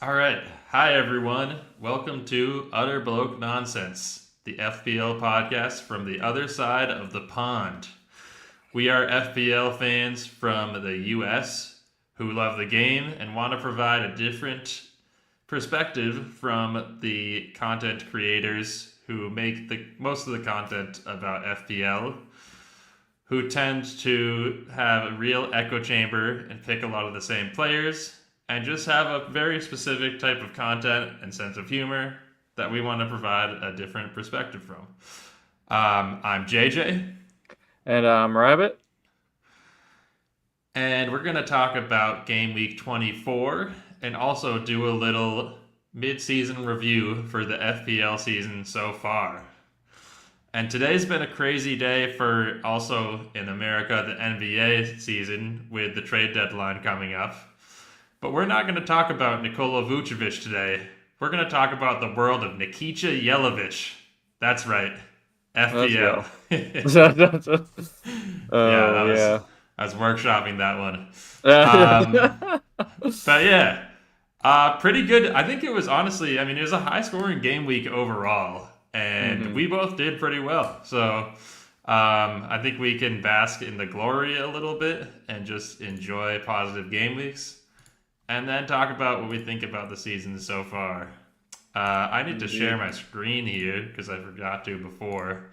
All right. Hi, everyone. Welcome to Utter Bloke Nonsense, the FPL podcast from the other side of the pond. We are FPL fans from the US who love the game and want to provide a different perspective from the content creators who make the most of the content about FPL, who tend to have a real echo chamber and pick a lot of the same players and just have a very specific type of content and sense of humor that we want to provide a different perspective from. I'm JJ, And Rabbit. and we're going to talk about Game Week 24 and also do a little mid season review for the FPL season so far. And today's been a crazy day for also in America, the NBA season with the trade deadline coming up. But we're not going to talk about Nikola Vucevic today. We're going to talk about the world of Nikita Yelovich. That's right, Let's FPL. go. Yeah, Oh yeah. I was workshopping that one. But yeah, pretty good. I think it was honestly. I mean, it was a high scoring game week overall, and hmm we both did pretty well. So I think we can bask in the glory a little bit and just enjoy positive game weeks, and then talk about what we think about the season so far. I need to share Indeed. my screen here because I forgot to before.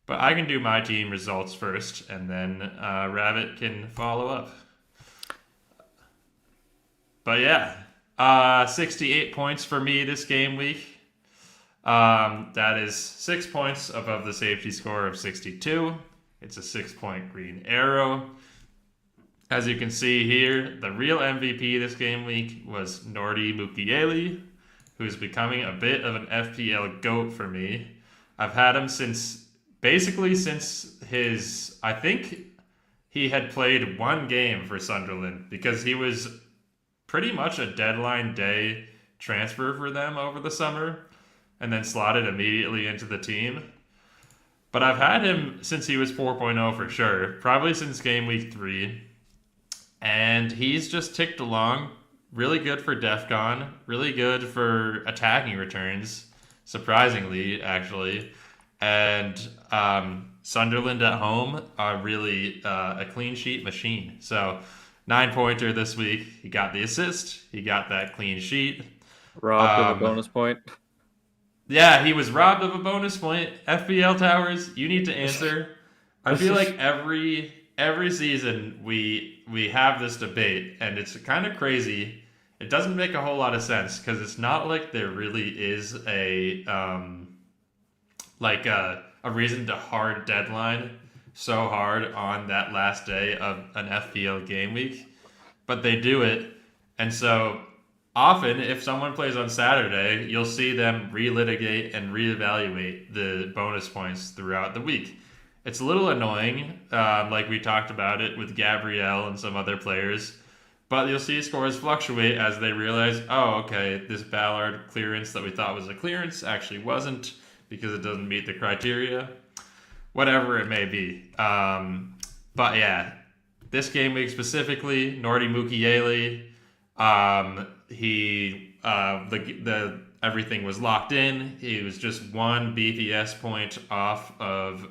But I can do my team results first, and then Rabbit can follow up. But yeah, 68 points for me this game week. That is 6 points above the safety score of 62. It's a 6 point green arrow. As you can see here, the real MVP this game week was Nordi Mukiele, who's becoming a bit of an FPL GOAT for me. I've had him since his, I think he had played one game for Sunderland because he was pretty much a deadline day transfer for them over the summer and then slotted immediately into the team. But I've had him since he was 4.0 for sure, probably since game week 3. And he's just ticked along. Really good for DEFCON, really good for attacking returns, surprisingly, actually. And Sunderland at home are really a clean sheet machine. So 9 pointer this week. He got the assist. He got that clean sheet. Robbed of a Um, bonus point. yeah, he was robbed of a bonus point. FBL Towers, you need to answer. I feel like every season we have this debate, and it's kind of crazy. It doesn't make a whole lot of sense because it's not like there really is a reason to hard deadline so hard on that last day of an FPL game week, but they do it, and so often if someone plays on Saturday, you'll see them relitigate and reevaluate the bonus points throughout the week. It's a little annoying, like we talked about it with Gabrielle and some other players. But you'll see scores fluctuate as they realize, oh, okay, this Ballard clearance that we thought was a clearance actually wasn't because it doesn't meet the criteria. Whatever it may be. But yeah, this game week specifically, Nordi Mukiele, the everything was locked in. He was just one BPS point off of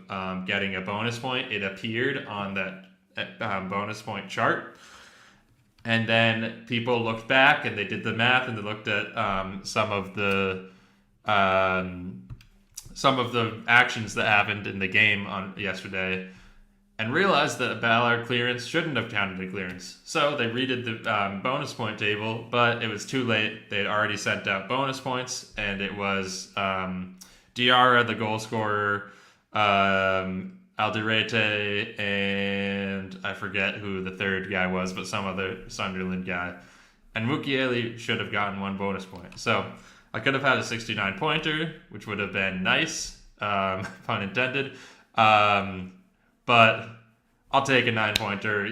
getting a bonus point. It appeared on that bonus point chart. And then people looked back and they did the math and they looked at um, some of the actions that happened in the game on yesterday, and realized that a Ballard clearance shouldn't have counted a clearance. So they redid the bonus point table, but it was too late. They'd already sent out bonus points, and it was Diarra, the goal scorer, Alderete, and I forget who the third guy was, but some other Sunderland guy. And Mukiele should have gotten one bonus point. So I could have had a 69 pointer, which would have been nice, pun intended. But I'll take a 9 pointer.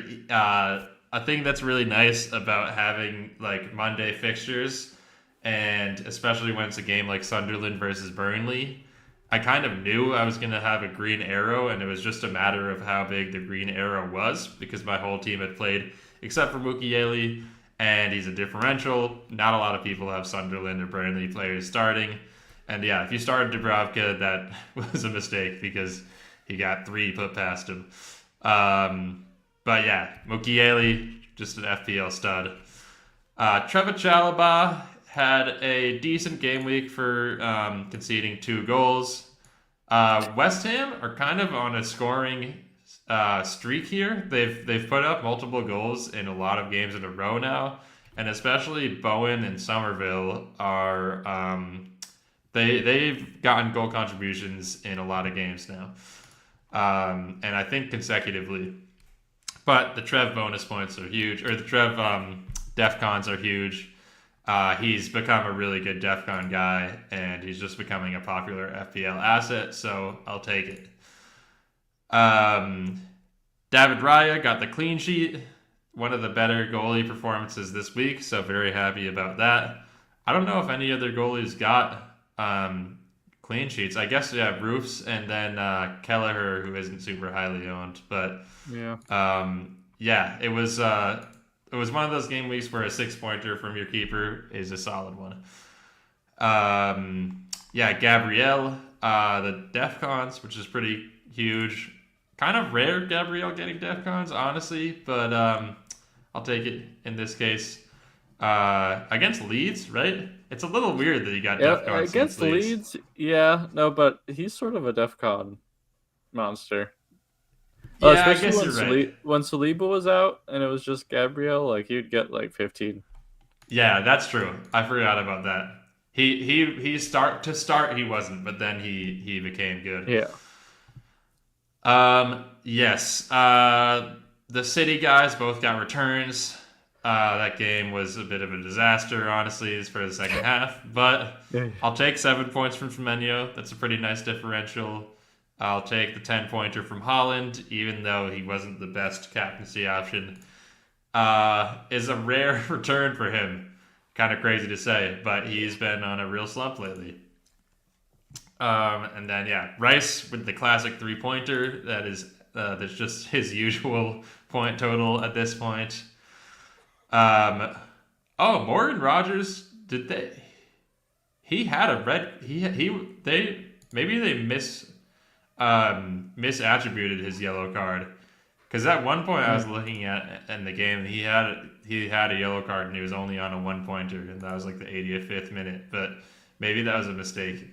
A thing that's really nice about having like Monday fixtures, and especially when it's a game like Sunderland versus Burnley, I kind of knew I was going to have a green arrow, and it was just a matter of how big the green arrow was because my whole team had played except for Mukiele, and he's a differential. Not a lot of people have Sunderland or Burnley players starting. And yeah, if you started Dubravka, that was a mistake because he got 3 put past him. But yeah, Mukiele, just an FPL stud. Trevor Chalobah had a decent game week for conceding 2 goals. West Ham are kind of on a scoring streak here. They've put up multiple goals in a lot of games in a row now, and especially Bowen and Somerville are they've gotten goal contributions in a lot of games now, and I think consecutively. But the Trev bonus points are huge, or the Trev DEFCONs are huge. He's become a really good DEFCON guy, and he's just becoming a popular FPL asset, so I'll take it. David Raya got the clean sheet, one of the better goalie performances this week, so very happy about that. I don't know if any other goalies got clean sheets. I guess, yeah, Roofs and then Kelleher, who isn't super highly owned, but yeah, it was one of those game weeks where a 6-pointer from your keeper is a solid one. Yeah, Gabrielle, the DEFCONs, which is pretty huge. Kind of rare Gabrielle getting DEFCONs, honestly, but I'll take it in this case. Against Leeds, right? It's a little weird that he got DEFCONs against Leeds. Yeah, no, but he's sort of a DEFCON monster. Yeah, especially I guess you're right. When Saliba was out and it was just Gabriel, like he'd get like 15. Yeah, that's true. I forgot about that. He start he wasn't, but then he became good. Yeah. Yes. The City guys both got returns. That game was a bit of a disaster, honestly, for the second half. But I'll take 7 points from Firmino. That's a pretty nice differential. I'll take the 10-pointer from Holland, even though he wasn't the best captaincy option. Is a rare return for him. Kind of crazy to say, but he's been on a real slump lately. And then, yeah, Rice with the classic 3-pointer. That's just his usual point total at this point. Morgan Rogers, he had a red, maybe they misattributed his yellow card. Because at one point I was looking at in the game, he had a yellow card and he was only on a 1-pointer, and that was like the 85th minute. But maybe that was a mistake.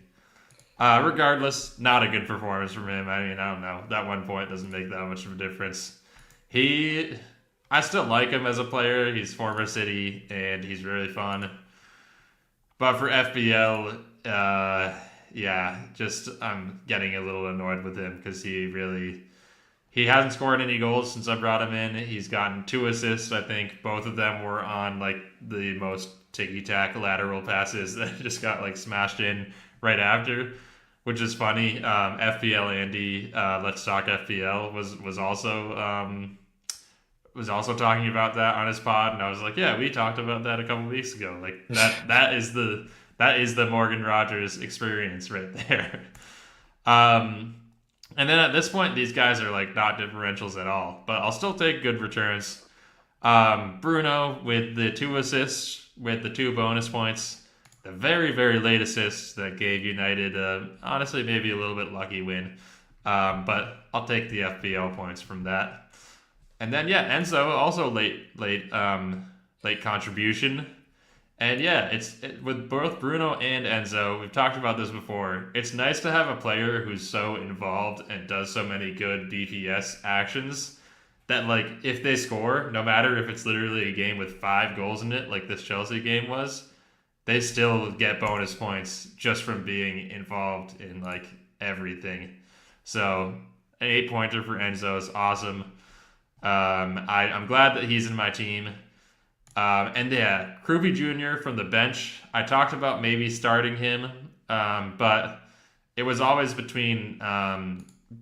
Regardless, not a good performance from him. I mean, I don't know. That 1 point doesn't make that much of a difference. I still like him as a player. He's former City and he's really fun. But for FPL, I'm getting a little annoyed with him because he hasn't scored any goals since I brought him in. He's gotten 2 assists, I think. Both of them were on like the most ticky-tack lateral passes that just got like smashed in right after, which is funny. FPL Andy, Let's Talk FPL was also talking about that on his pod, and I was like, yeah, we talked about that a couple weeks ago. Like that is the Morgan Rogers experience right there. And then at this point, these guys are like not differentials at all, but I'll still take good returns. Bruno with the 2 assists, with the 2 bonus points, the very, very late assists that gave United, honestly, maybe a little bit lucky win. But I'll take the FPL points from that. And then, yeah, Enzo, also late contribution. And yeah, with both Bruno and Enzo, we've talked about this before. It's nice to have a player who's so involved and does so many good DPS actions that, like, if they score, no matter if it's literally a game with 5 goals in it, like this Chelsea game was, they still get bonus points just from being involved in, like, everything. So, an 8-pointer for Enzo is awesome. I'm glad that he's in my team. And yeah, Krupi Jr. from the bench. I talked about maybe starting him, but it was always between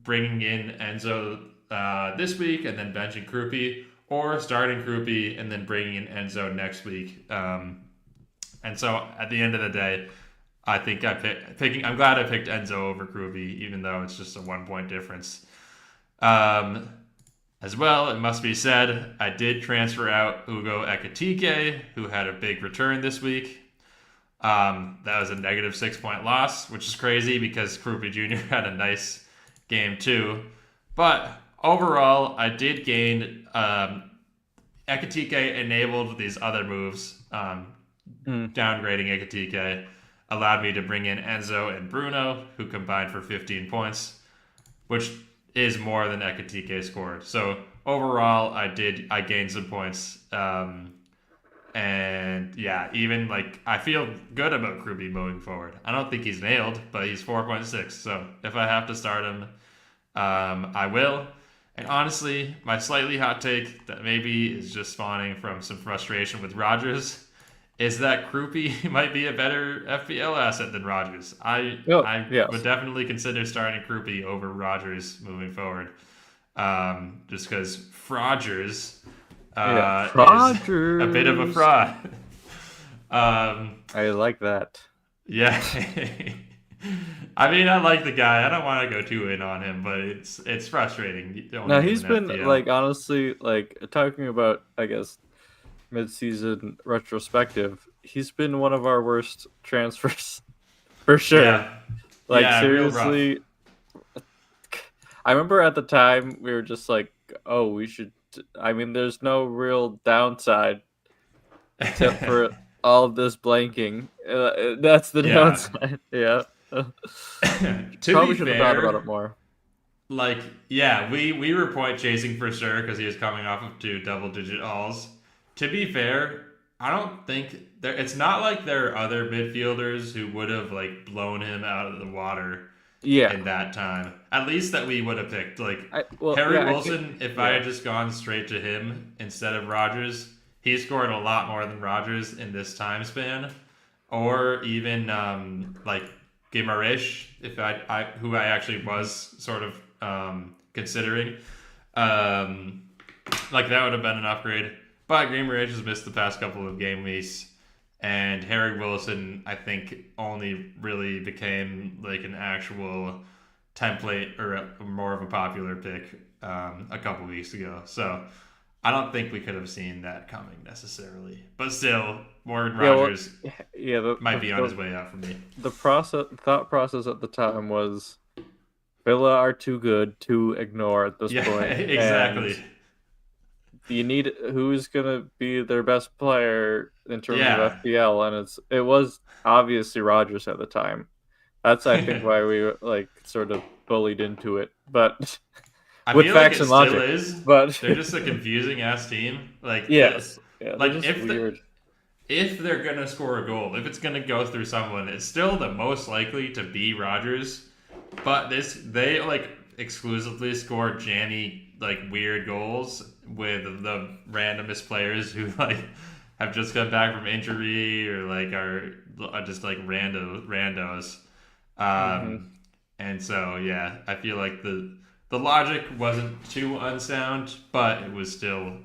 bringing in Enzo this week and then benching Krupi, or starting Krupi and then bringing in Enzo next week. And so at the end of the day, I think I'm glad I picked Enzo over Krupi, even though it's just a 1-point difference. As well, it must be said, I did transfer out Ugo Ekitike, who had a big return this week. That was a negative 6 point loss, which is crazy because Krupe Jr. had a nice game too. But overall, I did gain. Ekitike enabled these other moves. Downgrading Ekitike allowed me to bring in Enzo and Bruno, who combined for 15 points, which is more than Ekitike scored. So overall, I gained some points. And yeah, even like I feel good about Kruby moving forward. I don't think he's nailed, but he's 4.6. So if I have to start him, I will. And honestly, my slightly hot take that maybe is just spawning from some frustration with Rodgers is that Krupe might be a better FPL asset than Rodgers. I yes. would definitely consider starting Krupe over Rodgers moving forward. Just because Rodgers is a bit of a fraud. I like that. Yeah. I mean, I like the guy. I don't want to go too in on him, but it's frustrating. No, he's been like honestly like talking about I guess mid-season retrospective. He's been one of our worst transfers for sure. Yeah. Like yeah, seriously, I remember at the time we were just like, "Oh, we should." I mean, there's no real downside except for all of this blanking. That's the downside. Yeah. Probably should have thought about it more. Like, yeah, we were point chasing for sure because he was coming off of 2 double-digit alls. To be fair, I don't think it's not like there are other midfielders who would have like blown him out of the water. In that time, at least that we would have picked. Like Harry Wilson, if I had just gone straight to him instead of Rodgers, he scored a lot more than Rodgers in this time span. Or even like Guimaraes, if who I actually was sort of considering, like that would have been an upgrade. But Guimaraes has missed the past couple of game weeks. And Harry Wilson, I think, only really became like an actual template or more of a popular pick a couple weeks ago. So I don't think we could have seen that coming necessarily. But still, Morgan Rodgers might be on his way out for me. The thought process at the time was Villa are too good to ignore at this point. Exactly. And you need who's gonna be their best player in terms of FPL, and it was obviously Rodgers at the time. That's I think why we like sort of bullied into it, but I with feel facts like and logic. Still is, but they're just a confusing ass team. Like like if they're gonna score a goal, if it's gonna go through someone, it's still the most likely to be Rodgers. But they like exclusively score jammy like weird goals with the randomest players who like have just come back from injury or like are just like randos. And so yeah, I feel like the logic wasn't too unsound, but it was still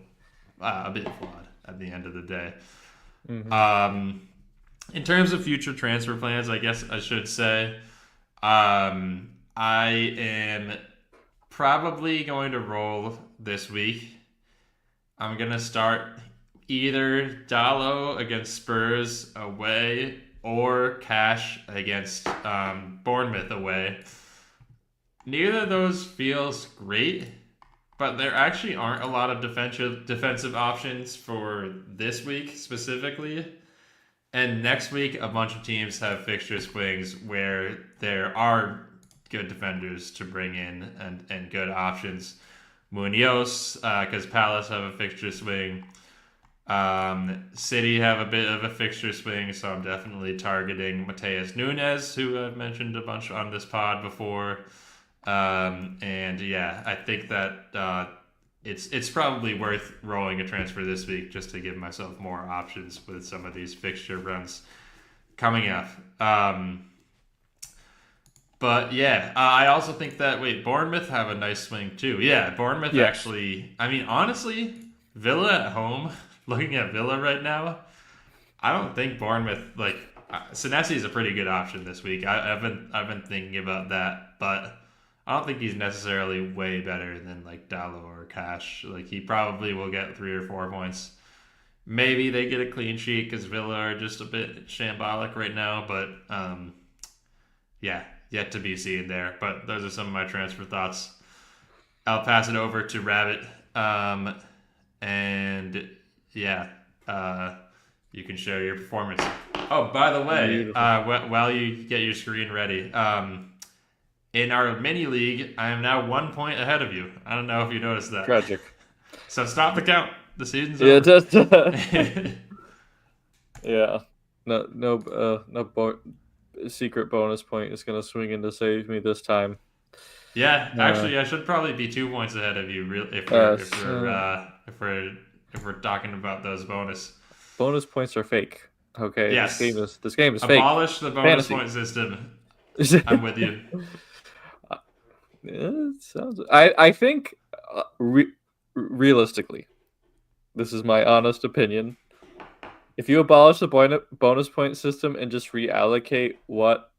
a bit flawed at the end of the day. In terms of future transfer plans, I guess I should say I am probably going to roll this week. I'm going to start either Dallo against Spurs away or Cash against Bournemouth away. Neither of those feels great, but there actually aren't a lot of defensive options for this week specifically. And next week, a bunch of teams have fixture swings where there are good defenders to bring in and good options. Munoz, because Palace have a fixture swing. City have a bit of a fixture swing, so I'm definitely targeting Mateus Nunes, who I've mentioned a bunch on this pod before. And yeah, I think that it's probably worth rolling a transfer this week just to give myself more options with some of these fixture runs coming up. But yeah, I also think that, Bournemouth have a nice swing too. Yeah, Bournemouth actually, I mean, honestly, Villa at home, looking at Villa right now, I don't think Bournemouth, Senesi is a pretty good option this week. I've been thinking about that, but I don't think he's necessarily way better than like Dallo or Cash. Like he probably will get 3 or 4 points. Maybe they get a clean sheet because Villa are just a bit shambolic right now. But yeah, yet to be seen there. But those are some of my transfer thoughts. I'll pass it over to Rabbit. And yeah, you can share your performance. Oh, by the way, Beautiful. while you get your screen ready, in our mini league, I am now 1 point ahead of you. I don't know if you noticed that. Tragic. So stop the count. The season's Yeah, over. just yeah. No secret bonus point is gonna swing in to save me this time. Yeah, Uh, actually, I should probably be 2 points ahead of you. so If we're talking about those bonus. bonus points are fake. Okay, Yes, this game is fake. abolish the bonus Fantasy. point system. I'm with you. It sounds. I think realistically, this is my honest opinion. If you abolish the bonus point system and just reallocate what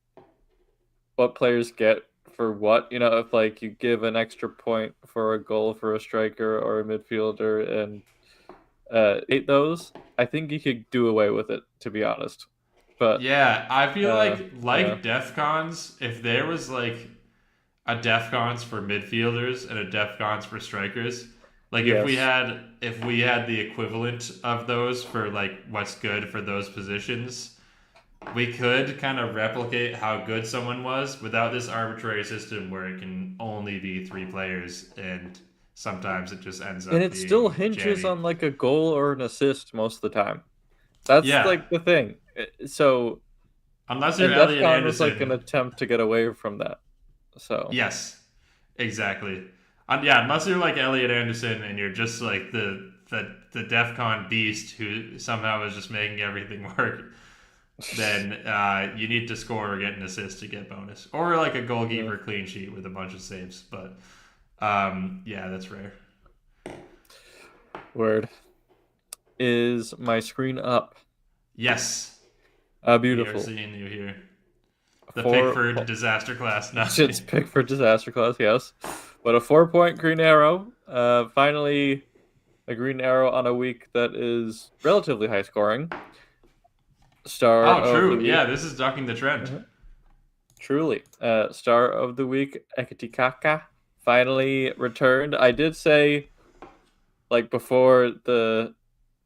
players get for what, if like you give an extra point for a goal for a striker or a midfielder and ate those, I think you could do away with it, to be honest. But Yeah, I feel yeah, like DEFCONs, if there was like a DEFCONs for midfielders and a DEFCONs for strikers, like yes. if we had the equivalent of those for like what's good for those positions, we could kind of replicate how good someone was without this arbitrary system where it can only be 3 players and sometimes it just ends And up it still being hinges jammy. on like a goal or an assist most of the time. That's Yeah, like the thing. So unless you're and Elliot DefCon was like an Anderson. attempt to get away from that. So Yes, exactly. Yeah, unless you're like Elliot Anderson and you're just like the DefCon beast who somehow is just making everything work, then you need to score or get an assist to get bonus, or like a yeah. goalkeeper clean sheet with a bunch of saves. But yeah, that's rare. Word. Is my screen up? Yes, we are Beautiful. seeing you here. The Four. Pickford disaster class. No. It's picked for disaster class, yes. But a 4-point green arrow. Finally, a green arrow on a week that is relatively high scoring. Star Oh, of the true. Yeah, week. this is ducking the trend. Mhm. Truly. Star of the week, Ekitikaka, finally returned. I did say, like, before the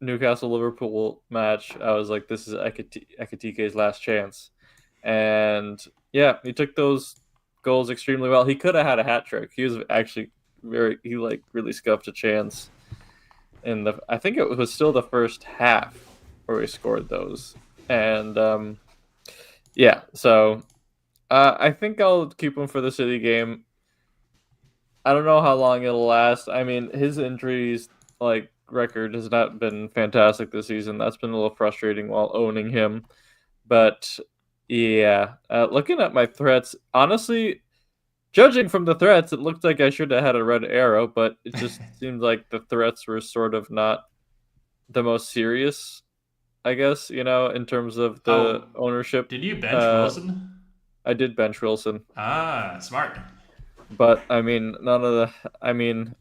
Newcastle Liverpool match, I was like, this is Ekitike's last chance. And yeah, he took those goals extremely well. He could have had a hat trick. He was actually he like really scuffed a chance in I think it was still the first half where he scored those. And yeah, so I think I'll keep him for the City game. I don't know how long it'll last. I mean, his injuries like record has not been fantastic this season. That's been a little frustrating while owning him. But yeah, looking at my threats, honestly, judging from the threats, it looked like I should have had a red arrow, but it just seemed like the threats were sort of not the most serious, I guess, in terms of the Oh, ownership. did you bench Uh, Wilson? I did bench Wilson, Ah, smart. but I mean, none of the. I mean,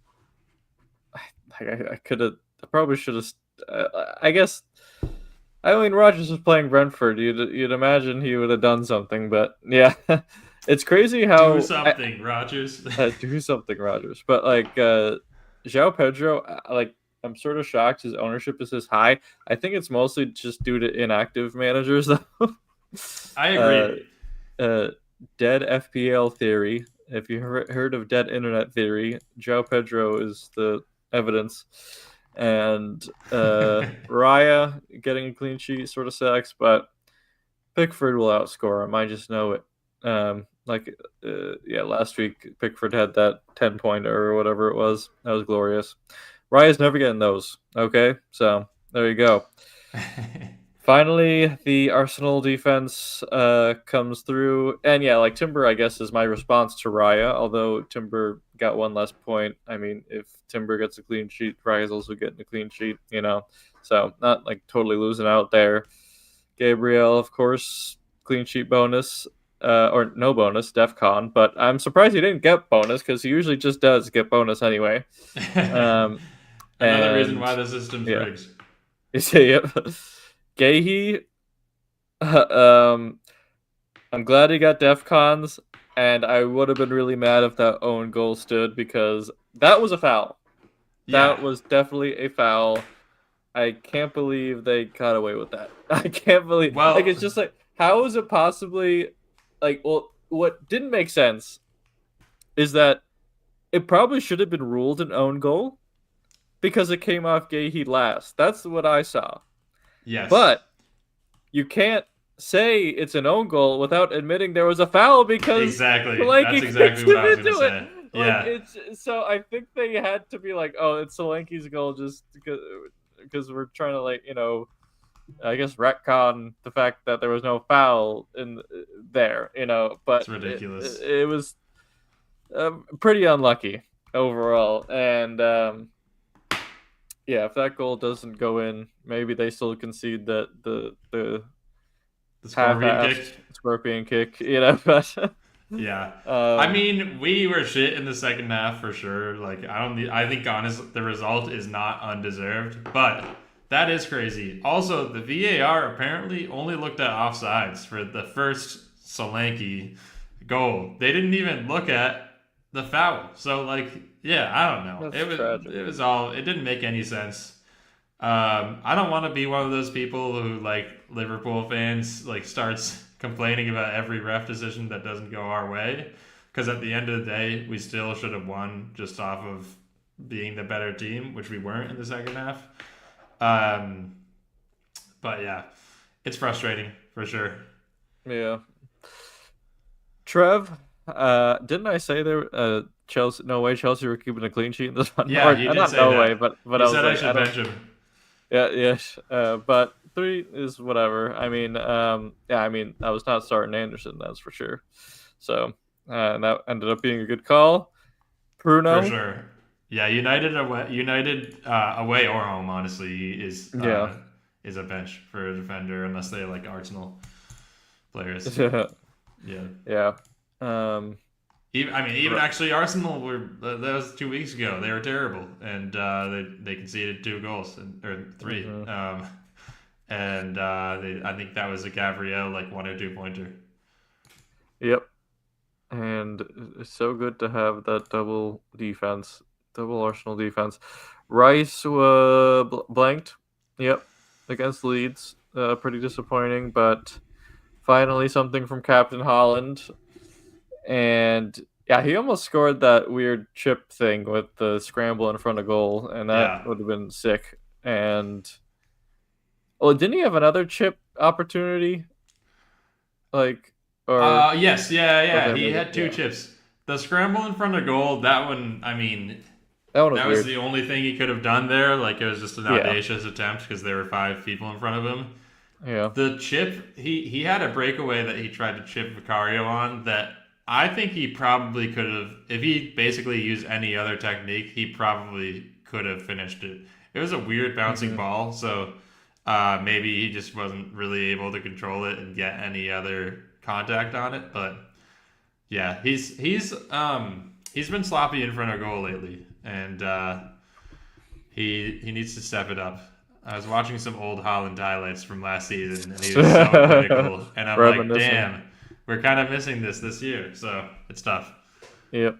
I could have. I probably should have. I guess. I mean, Rogers was playing Brentford. You'd imagine he would have done something, but yeah, it's crazy Do how something, Rogers. do something, Rogers. But like João Pedro, like I'm sort of shocked his ownership is this high. I think it's mostly just due to inactive managers, though. I uh, agree. uh, dead FPL theory. If you heard of dead internet theory, João Pedro is the evidence. And Raya getting a clean sheet sort of sucks, but Pickford will outscore him. I just know it. Yeah, last week Pickford had that 10-pointer or whatever it was. That was glorious. Raya's never getting those. Okay, so there you go. Finally, the Arsenal defense comes through, and yeah, like Timber, I guess, is my response to Raya. Although Timber got one less point. I mean, if Timber gets a clean sheet, Raya's also getting a clean sheet. So not like totally losing out there. Gabriel, of course, clean sheet bonus. or no bonus, def con. But I'm surprised he didn't get bonus because he usually just does get bonus anyway. Um, Another reason and why the system's yeah, rigged. yep. Gahey, um, I'm glad he got def cons, and I would have been really mad if that own goal stood because that was a foul. Yeah. That was definitely a foul. I can't believe they got away with that. I can't believe like Well, it's just like how is it possibly like well what didn't make sense is that it probably should have been ruled an own goal because it came off Gahey last. That's what I saw. yes. But you can't say it's an own goal without admitting there was a foul because Exactly. That's Solanke kicked exactly what him I was gonna into it. say. Like Yeah. it's so I think they had to be like, oh, it's Solanke's goal just because we're trying to like I guess retcon the fact that there was no foul in there, It's but ridiculous. it was pretty unlucky overall. And yeah, if that goal doesn't go in, maybe they still concede that the The scorpion kick. half-assed scorpion kick, but Yeah. I um, mean, we were shit in the second half for sure. Like, I don't. I think honestly, the result is not undeserved, but that is crazy. Also, the VAR apparently only looked at offsides for the first Solanke goal. They didn't even look at the foul. So, like, yeah, I don't know. that's It was. tragic. It was all. It didn't make any sense. I don't want to be one of those people who, like Liverpool fans, like starts complaining about every ref decision that doesn't go our way. Because at the end of the day, we still should have won just off of being the better team, which we weren't in the second half. Um, but yeah, it's frustrating for sure. Yeah, Trev, didn't I say there? Chelsea, no way, Chelsea were keeping a clean sheet in this one, Yeah, or you did not say no way, that. but You I was said I like, I should don't. bench him. Yeah, yes. But three is whatever. I mean, yeah, I mean, I was not starting Anderson, that's for sure. So that ended up being a good call. For Bruno, sure. Yeah, United away or home, honestly, yeah, is a bench for a defender unless they like Arsenal players. Yeah. yeah, um, Even actually, Arsenal were that was 2 weeks ago. They were terrible, and they conceded 2 goals or three. mhm. And I think that was a Gabriel like 1 or 2 pointer. Yep. And it's so good to have that double defense, double Arsenal defense. Rice blanked, yep, against Leeds. Pretty disappointing, but finally something from Captain Holland. And yeah, he almost scored that weird chip thing with the scramble in front of goal, and that Yeah. would have been sick. And well, didn't he have another chip opportunity? Like, or Yes. Yeah. was Yeah. there He maybe? had two Yeah, chips. The scramble in front of goal. That one. I mean, that one was that was weird. the only thing he could have done there. Like it was just an Yeah, audacious attempt because there were 5 people in front of him. yeah. The chip, he had a breakaway that he tried to chip Vicario on that I think he probably could have, if he basically used any other technique, he probably could have finished it. It was a weird bouncing Hmm. ball, so maybe he just wasn't really able to control it and get any other contact on it. But yeah, he's been sloppy in front of goal lately, and he needs to step it up. I was watching some old Holland highlights from last season, and he was so clinical. And I'm like, Reminiscing. damn, we're kind of missing this year. So it's tough. Yep.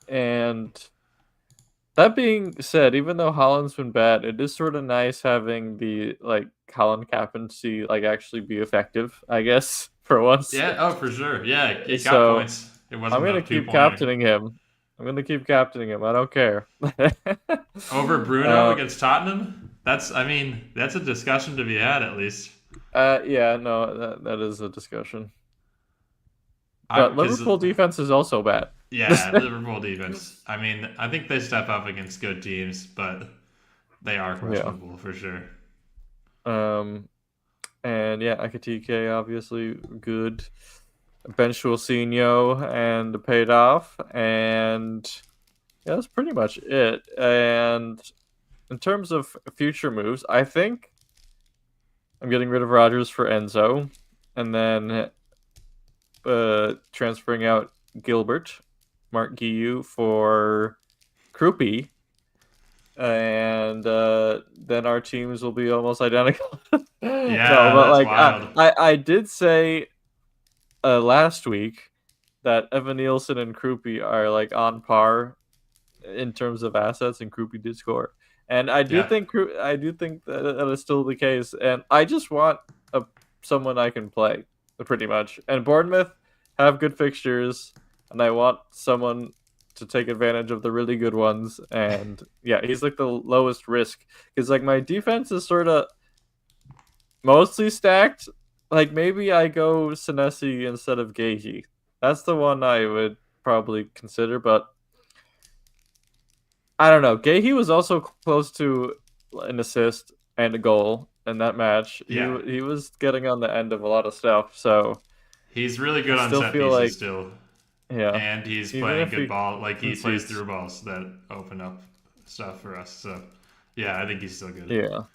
And that being said, even though Holland's been bad, it is sort of nice having the like Holland captaincy like actually be effective, I guess, for once. Yeah. Oh, for sure. Yeah, it got So points. It I'm wasn't gonna a two keep pointer captaining him. I'm gonna keep captaining him. I don't care. over Bruno uh, against Tottenham. That's a discussion to be had at least. yeah, no, that is a discussion. I But because Liverpool defense is also bad. yeah, Liverpool defense. I think they step up against good teams, but they are Yeah. questionable for sure. Um, and yeah, Akatike obviously good. Bench Wilsinho and paid off, and yeah, that's pretty much it. And in terms of future moves, I think I'm getting rid of Rogers for Enzo, and then transferring out Gilbert, Mark Guiu for Krupi, and then our teams will be almost identical. No, Yeah, but that's like wild. I did say last week that Evan Nielsen and Krupi are like on par in terms of assets, and Krupi did score. And Yeah. I do think that is still the case. And I just want a someone I can play, pretty much. And Bournemouth have good fixtures, and I want someone to take advantage of the really good ones. And yeah, he's like the lowest risk because like my defense is sort of mostly stacked. Like maybe I go Senesi instead of Gagey. That's the one I would probably consider, but I don't know. Gahey was also close to an assist and a goal in that match. Yeah. He was getting on the end of a lot of stuff, so He's really I good on still set feel pieces like still. yeah, And he's even playing if good he ball. Like, he plays concedes, through balls that open up stuff for us. So, yeah, I think he's still good. yeah,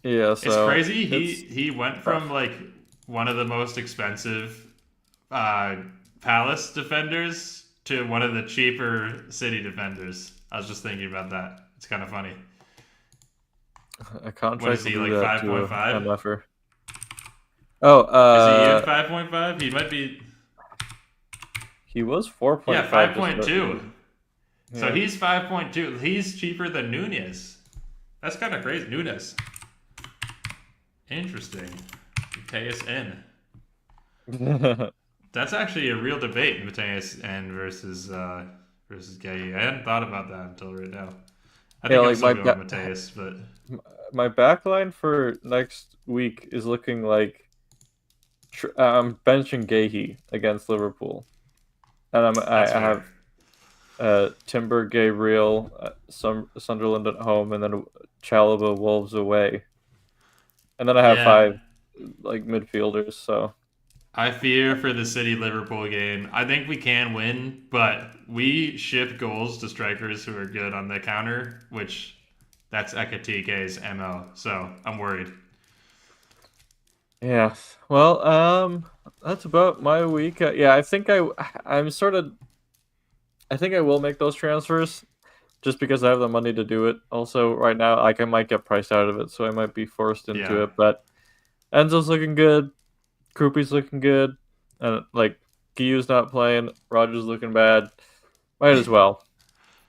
yeah. It's So crazy. it's He went from tough. like one of the most expensive uh, Palace defenders to one of the cheaper City defenders. I was just thinking about that. It's kind of funny. A What contract is will he, do like, that five to point a five? MFer. Oh, Is he even 5.5? He might be. he was Yeah, 4.5 to start the 5.2. season. So Yeah. he's 5.2. He's cheaper than Nunez. That's kind of crazy. Nunez. Interesting. Mateus N. That's actually a real debate, Mateus N versus Gay. I hadn't thought about that until right now. I Yeah, think I'm like still going Mateus, but my backline for next week is looking like I'm benching Gahey against Liverpool, and that's I fair. have Timber, Gabriel, Sunderland at home, and then Chalobah, Wolves away, and then I have Yeah, five like midfielders. So I fear for the City Liverpool game. I think we can win, but we ship goals to strikers who are good on the counter, which that's Ekatike's MO. So I'm worried. yeah, well, that's about my week. Yeah, I'm sort of I think I will make those transfers just because I have the money to do it. Also, right now, like I might get priced out of it, so I might be forced into Yeah. it. But Enzo's looking good, Krupi's looking good, and like Giyu's not playing, Rogers looking bad. Might as well.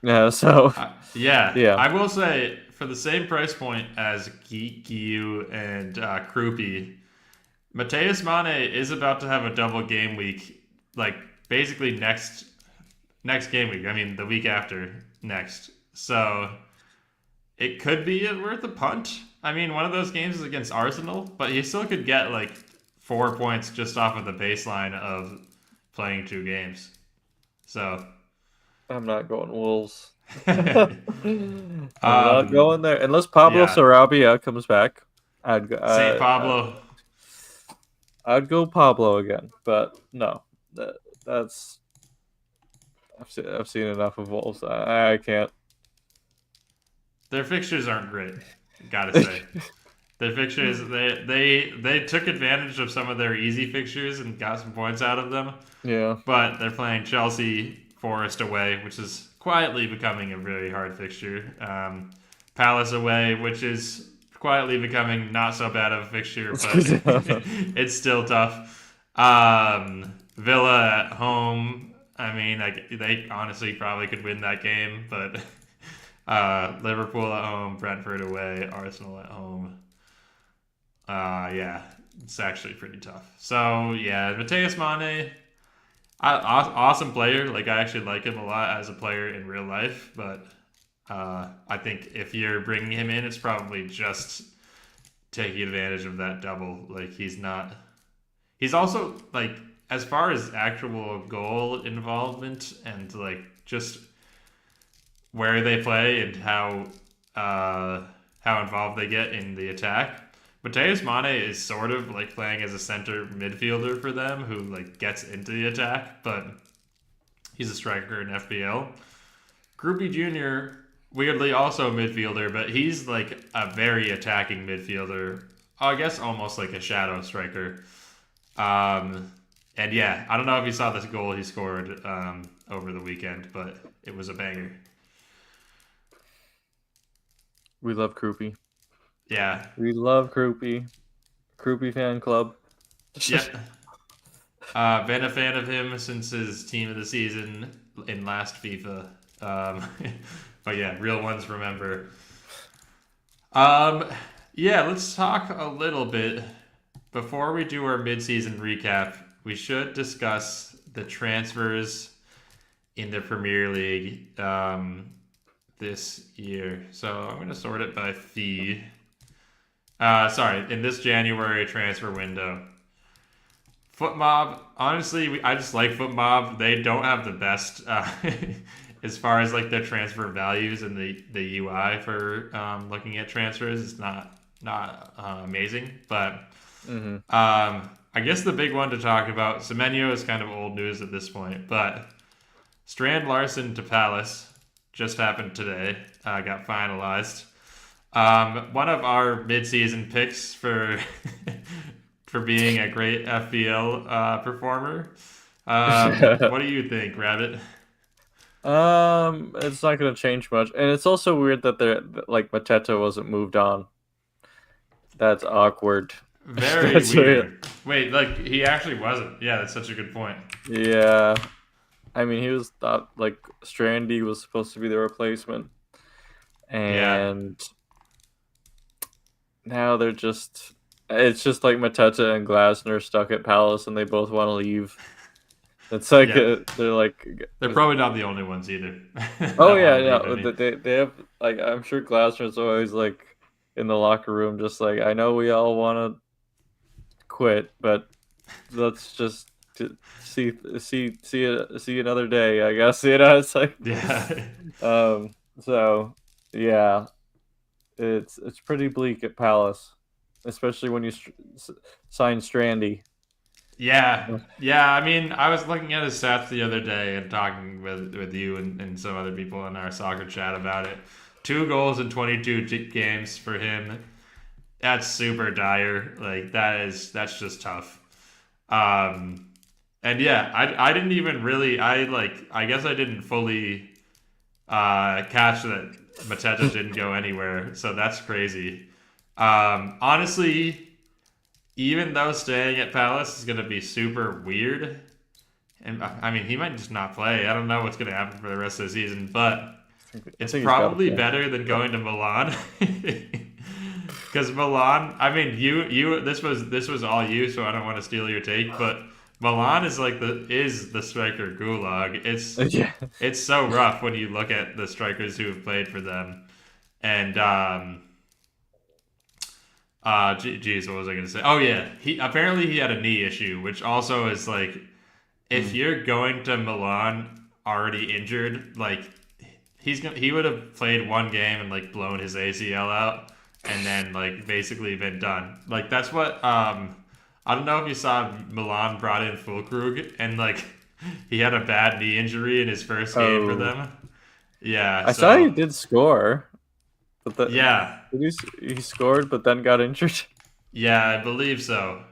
Yeah. So Yeah, yeah, I will say for the same price point as Giyu and Krupi, Mateus Mane is about to have a double game week, like basically next game week. I mean, the week after next. So it could be worth a punt. I mean, one of those games is against Arsenal, but he still could get like 4 points just off of the baseline of playing 2 games. So, I'm not going Wolves. I'm not um, going there unless Pablo yeah, Sarabia comes back. I'd go- Saint uh, uh, Pablo. I'd go Pablo again, but no, that's I've seen enough of Wolves. I can't. Their fixtures aren't great. Gotta say, their fixtures they took advantage of some of their easy fixtures and got some points out of them. Yeah. But they're playing Chelsea, Forest away, which is quietly becoming a very hard fixture. Palace away, which is quietly becoming not so bad of a fixture, but it's still tough. Villa at home. I mean, they honestly probably could win that game, but Liverpool at home, Brentford away, Arsenal at home. Yeah, it's actually pretty tough. So yeah, Mateus Mane, awesome player. Like, I actually like him a lot as a player in real life, but I think if you're bringing him in, it's probably just taking advantage of that double. Like, he's not. He's also like, as far as actual goal involvement and like just where they play and how involved they get in the attack. Mateus Mane is sort of like playing as a center midfielder for them who like gets into the attack, but he's a striker in FPL. Groupie Jr. weirdly also a midfielder, but he's like a very attacking midfielder. I guess almost like a shadow striker. Um, And yeah, I don't know if you saw this goal he scored over the weekend, but it was a banger. We love Kroopy. Yeah. We love Kroopy. Kroopy fan club. Yep. Been a fan of him since his team of the season in last FIFA. Um, but yeah, real ones remember. Um, yeah, let's talk a little bit before we do our midseason recap. We should discuss the transfers in the Premier League this year. So I'm going to sort it by fee. Sorry, in this January transfer window. FootMob, honestly, I just like FootMob. They don't have the best as far as like their transfer values and the UI for looking at transfers. It's not amazing, but Mm-hmm. I guess the big one to talk about, Semenyo is kind of old news at this point, but Strand Larson to Palace just happened today. Got finalized. One of our midseason picks for for being a great FPL performer. What do you think, Rabbit? It's not gonna change much, and it's also weird that they're like Mateta wasn't moved on. That's awkward. Very That's weird. weird. Wait, like he actually wasn't. Yeah, that's such a good point. Yeah, I mean, he was thought like Strandy was supposed to be the replacement, Yeah, and now they're just. It's just like Mateta and Glasner stuck at Palace, and they both want to leave. It's like yeah. they're like, They're probably not the only ones either that oh want yeah, to leave no, any. they have like I'm sure Glasner's always like in the locker room, just like I know we all want to quit, but let's just see another day, I guess. It's like, Yeah. um, so yeah, it's pretty bleak at Palace, especially when you sign Strandy. Yeah, yeah. I mean, I was looking at his stats the other day and talking with you and some other people in our soccer chat about it. 2 goals in 22 games for him. That's super dire. Like that's just tough. Um, and yeah, I didn't even really I guess I didn't fully catch that Mateta didn't go anywhere. So that's crazy. Honestly, even though staying at Palace is going to be super weird, and I mean, he might just not play. I don't know what's going to happen for the rest of the season, but I it's think he's got to probably play. better than going to Milan. Because Milan, I mean, this was all you, so I don't want to steal your take, but Milan is like the striker gulag. Yeah. It's so rough when you look at the strikers who have played for them, and geez, what was I gonna say? Oh yeah, he had a knee issue, which also is like, if Mm. you're going to Milan already injured, like he would have played one game and like blown his ACL out, and then like basically been done. Like that's what I don't know if you saw Milan brought in Fulkrug and like he had a bad knee injury in his first game for Oh, them. Yeah, I saw he so did score, but yeah, he scored, but then got injured. yeah, I believe so.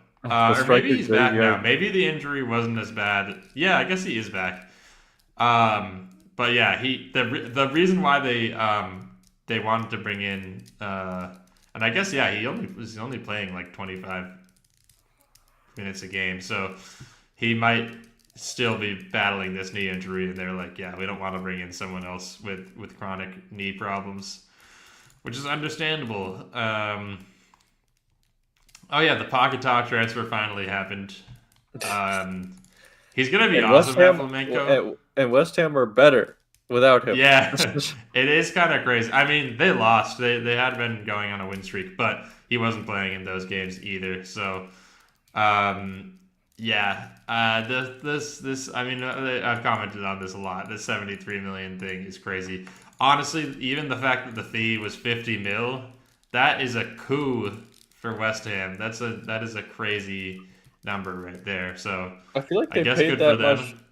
The Or maybe striker he's back now. graveyard. Maybe the injury wasn't as bad. Yeah, I guess he is back. But yeah, the reason why they wanted to bring in and I guess yeah, he only was only playing like 25 minutes a game, so he might still be battling this knee injury, and they're like, yeah, we don't want to bring in someone else with chronic knee problems, which is understandable. Oh yeah, the Pocket Talk transfer finally happened. Um, he's gonna be And West awesome at Ham Flamenco. and West Ham are better without him. Yeah, it is kind of crazy. I mean, they lost. They had been going on a win streak, but he wasn't playing in those games either. So, um, yeah. This. I mean, I've commented on this a lot. This 73 million thing is crazy. Honestly, even the fact that the fee was 50 mil, that is a coup for West Ham. That is a crazy number right there. So I feel like I they guess paid good for that much, them.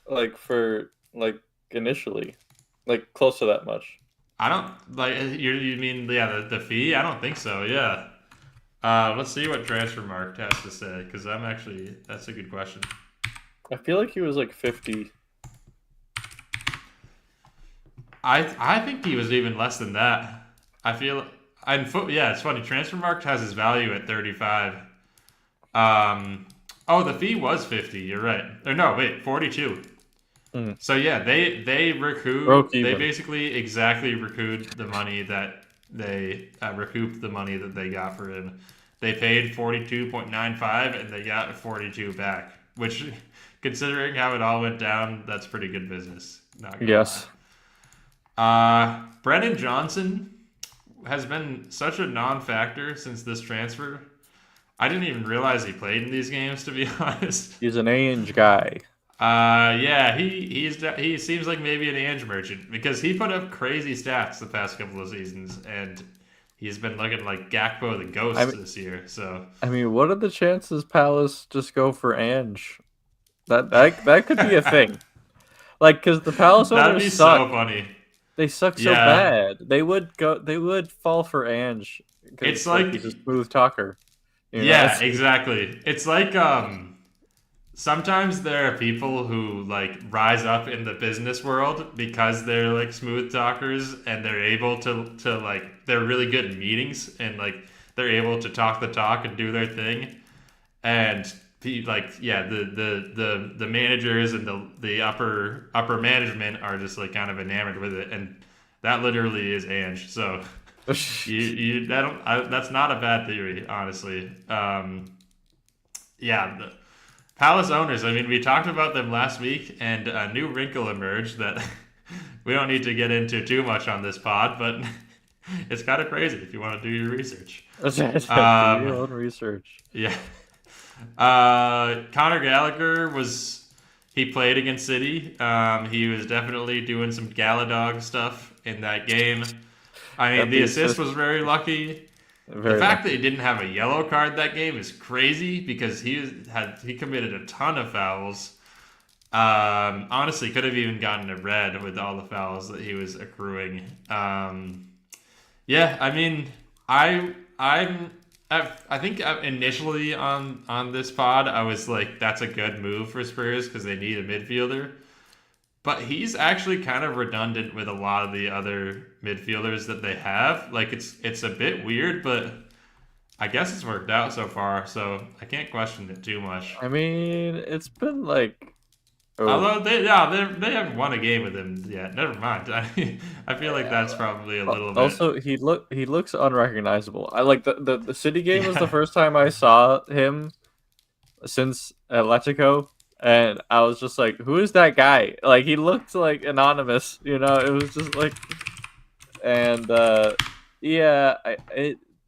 like for like initially, like close to that much. I don't like you mean yeah the fee? I don't think so. Yeah. Let's see what Transfermarkt has to say because I'm actually that's a good question. I feel like he was like 50. I think he was even less than that. I feel yeah, it's funny. Transfermarkt has his value at 35. Oh, the fee was 50. You're right. Or no, wait, 42. Mm. So yeah, Broke they even. basically exactly recouped the money that they got for him. They paid 42.95 and they got 42 back, which considering how it all went down, that's pretty good business. Not gonna lie. Yes. Brennan Johnson has been such a non-factor since this transfer. I didn't even realize he played in these games, to be honest. He's an Ainge guy. Yeah, he seems like maybe an Ange merchant because he put up crazy stats the past couple of seasons, and he's been looking like Gakpo the I Ghost mean, this year. So what are the chances Palace just go for Ange? That could be a thing. Like, because the Palace that'd owners be suck. so funny. They suck so Yeah, bad. They would go. They would fall for Ange it's because like like he's a smooth talker. yeah, It's exactly. It's like sometimes there are people who like rise up in the business world because they're like smooth talkers and they're able to like they're really good in meetings and like they're able to talk the talk and do their thing and like yeah the managers and the upper management are just like kind of enamored with it and that literally is Ange. So that's not a bad theory, honestly. Yeah, the Palace owners. I mean, we talked about them last week, and a new wrinkle emerged that we don't need to get into too much on this pod, but it's kind of crazy if you want to do your research. do your own research. Yeah. Conor Gallagher he played against City. He was definitely doing some Galadog stuff in that game. I mean, Got the the assist assist. was very lucky. The Very fact that he lucky. didn't have a yellow card that game is crazy because he committed a ton of fouls. Honestly, could have even gotten a red with all the fouls that he was accruing. Yeah, I mean, I'm I think initially on this pod I was like, that's a good move for Spurs because they need a midfielder. But he's actually kind of redundant with a lot of the other midfielders that they have. Like it's a bit weird, but I guess it's worked out so far, so I can't question it too much. I mean, it's been like, oh, Although they haven't won a game with him yet. Never mind. I feel like that's probably a little bit also he looks unrecognizable. I like the City game was the yeah. first time I saw him since Atletico, and I was just like, who is that guy? Like he looked like anonymous, It was just like, and yeah,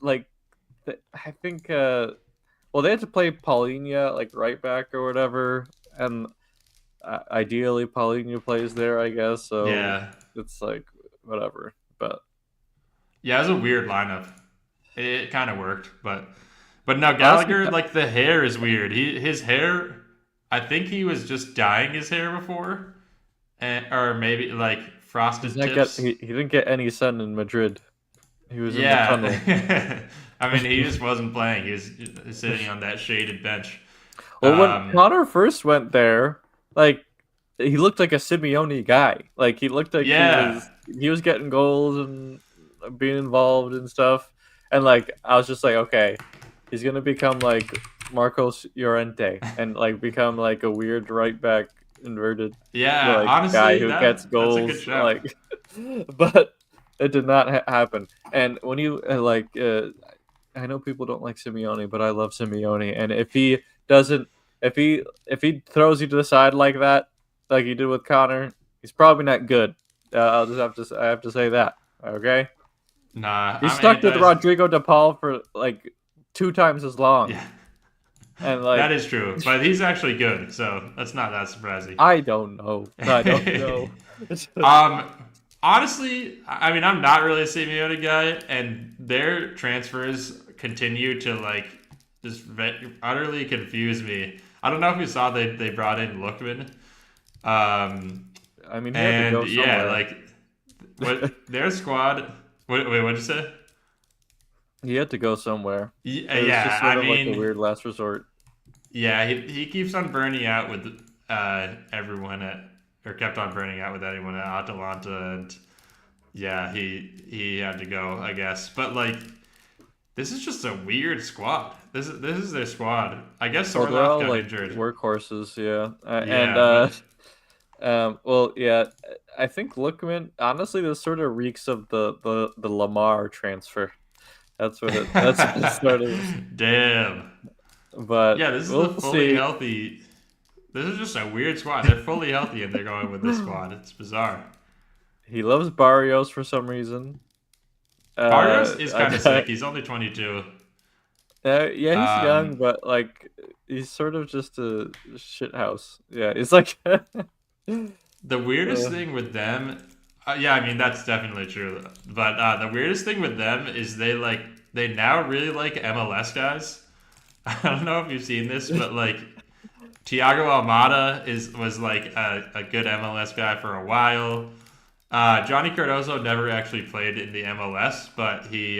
like I think well they had to play Paulinho like right back or whatever, and ideally Paulinho plays there, I guess. So Yeah. it's like whatever, but Yeah, it was a weird lineup. It kind of worked, but no, honestly, Gallagher, like the hair is weird. His hair, I think he was just dyeing his hair before, or maybe like he's frosted not get tips. he didn't get any sun in Madrid. He was in the tunnel. Yeah, I mean he just wasn't playing. He was sitting on that shaded bench. Well, when Um, Connor first went there, like he looked like a Simeone guy. Like he looked like yeah, he was getting goals and being involved and stuff. And like I was just like, okay, he's gonna become like Marcos Llorente and like become like a weird right back inverted yeah. like guy Honestly, who gets that's a good goals shout. like, but it did not happen. And when you I know people don't like Simeone, but I love Simeone. And if he doesn't, if he throws you to the side like that, like he did with Connor, he's probably not good. I'll just I have to say that. Okay, Nah, he I'm stuck with anti. Rodrigo De Paul for like 2 times as long, Yeah, and that like is true. But he's actually good, so that's not that surprising. I don't know. I don't know. um, honestly, I mean, I'm not really a Simeone guy, and their transfers continue to like just utterly confuse me. I don't know if you saw they brought in Lookman, I mean, he had to and go yeah, somewhere. like what their squad. Wait, what'd you say? He had to go somewhere. It was just Yeah, sort I of like a mean, weird last resort. yeah, he keeps on burning out with everyone or kept on burning out with anyone at Atalanta, and yeah, he had to go, I guess. But like, this is just a weird squad. This is their squad. I guess Well, they're Sorloth all got like injured. workhorses, yeah. And Yeah, but well, yeah, I think Lookman. Honestly, this sort of reeks of the Lamar transfer. That's what it. That's what it sort of. damn. But Yeah, this is a we'll fully see. healthy. This is just a weird squad. They're fully healthy and they're going with this squad. It's bizarre. He loves Barrios for some reason. Barrios is I kind of sick. He's only 22. yeah, he's young, Um, but like he's sort of just a shit house. Yeah, he's like. the weirdest thing with them, yeah, I mean that's definitely true. But the weirdest thing with them is they now really like MLS guys. I don't know if you've seen this, but like Thiago Almada was like a good MLS guy for a while. Johnny Cardozo never actually played in the MLS, but he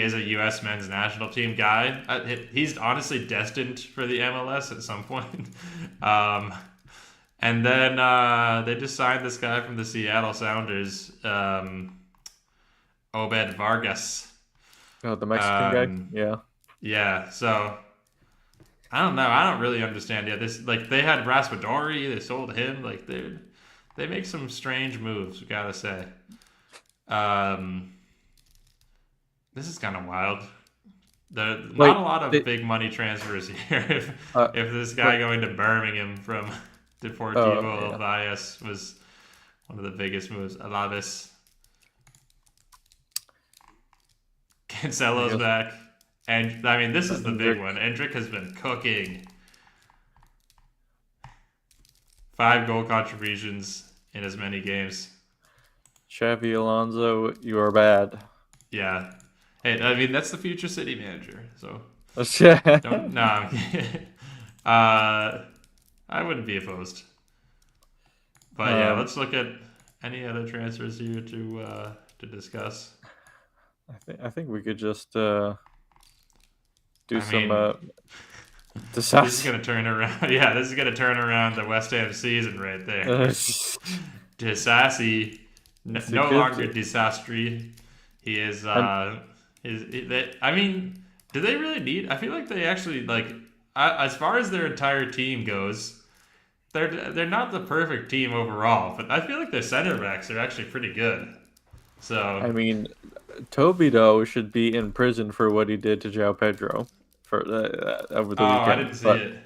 is a U.S. men's national team guy. He's honestly destined for the MLS at some point. And then they just signed this guy from the Seattle Sounders, Obed Vargas. Oh, the Mexican guy. Um, Yeah. yeah, so I don't know. I don't really understand. Yeah, this like they had Raspadori, they sold him. Like they make some strange moves. Gotta say. Um, this is kind of wild. Wait, Not a lot of they, big money transfers here. uh, If this guy but going to Birmingham from oh Deportivo Valles was one of the biggest moves. Alaves, yeah. Cancelo's back, and I mean this is the big Hendrick, one. Endrick has been cooking. 5 goal contributions in as many games. Xavi Alonso, you are bad. Yeah. Hey, I mean that's the future City manager. So don't no. I wouldn't be opposed. But yeah, um, let's look at any other transfers here to discuss. I think we could just do I some mean, this is disaster. gonna turn around. Yeah, this is gonna turn around the West Ham season right there. It's Disassi, a no longer good Disastri. He is. and I mean, do they really need? I feel like they actually like. As far as their entire team goes, they're not the perfect team overall, but I feel like their center backs are actually pretty good. So, I mean, Toby though should be in prison for what he did to João Pedro for over oh, the I weekend. didn't see But it.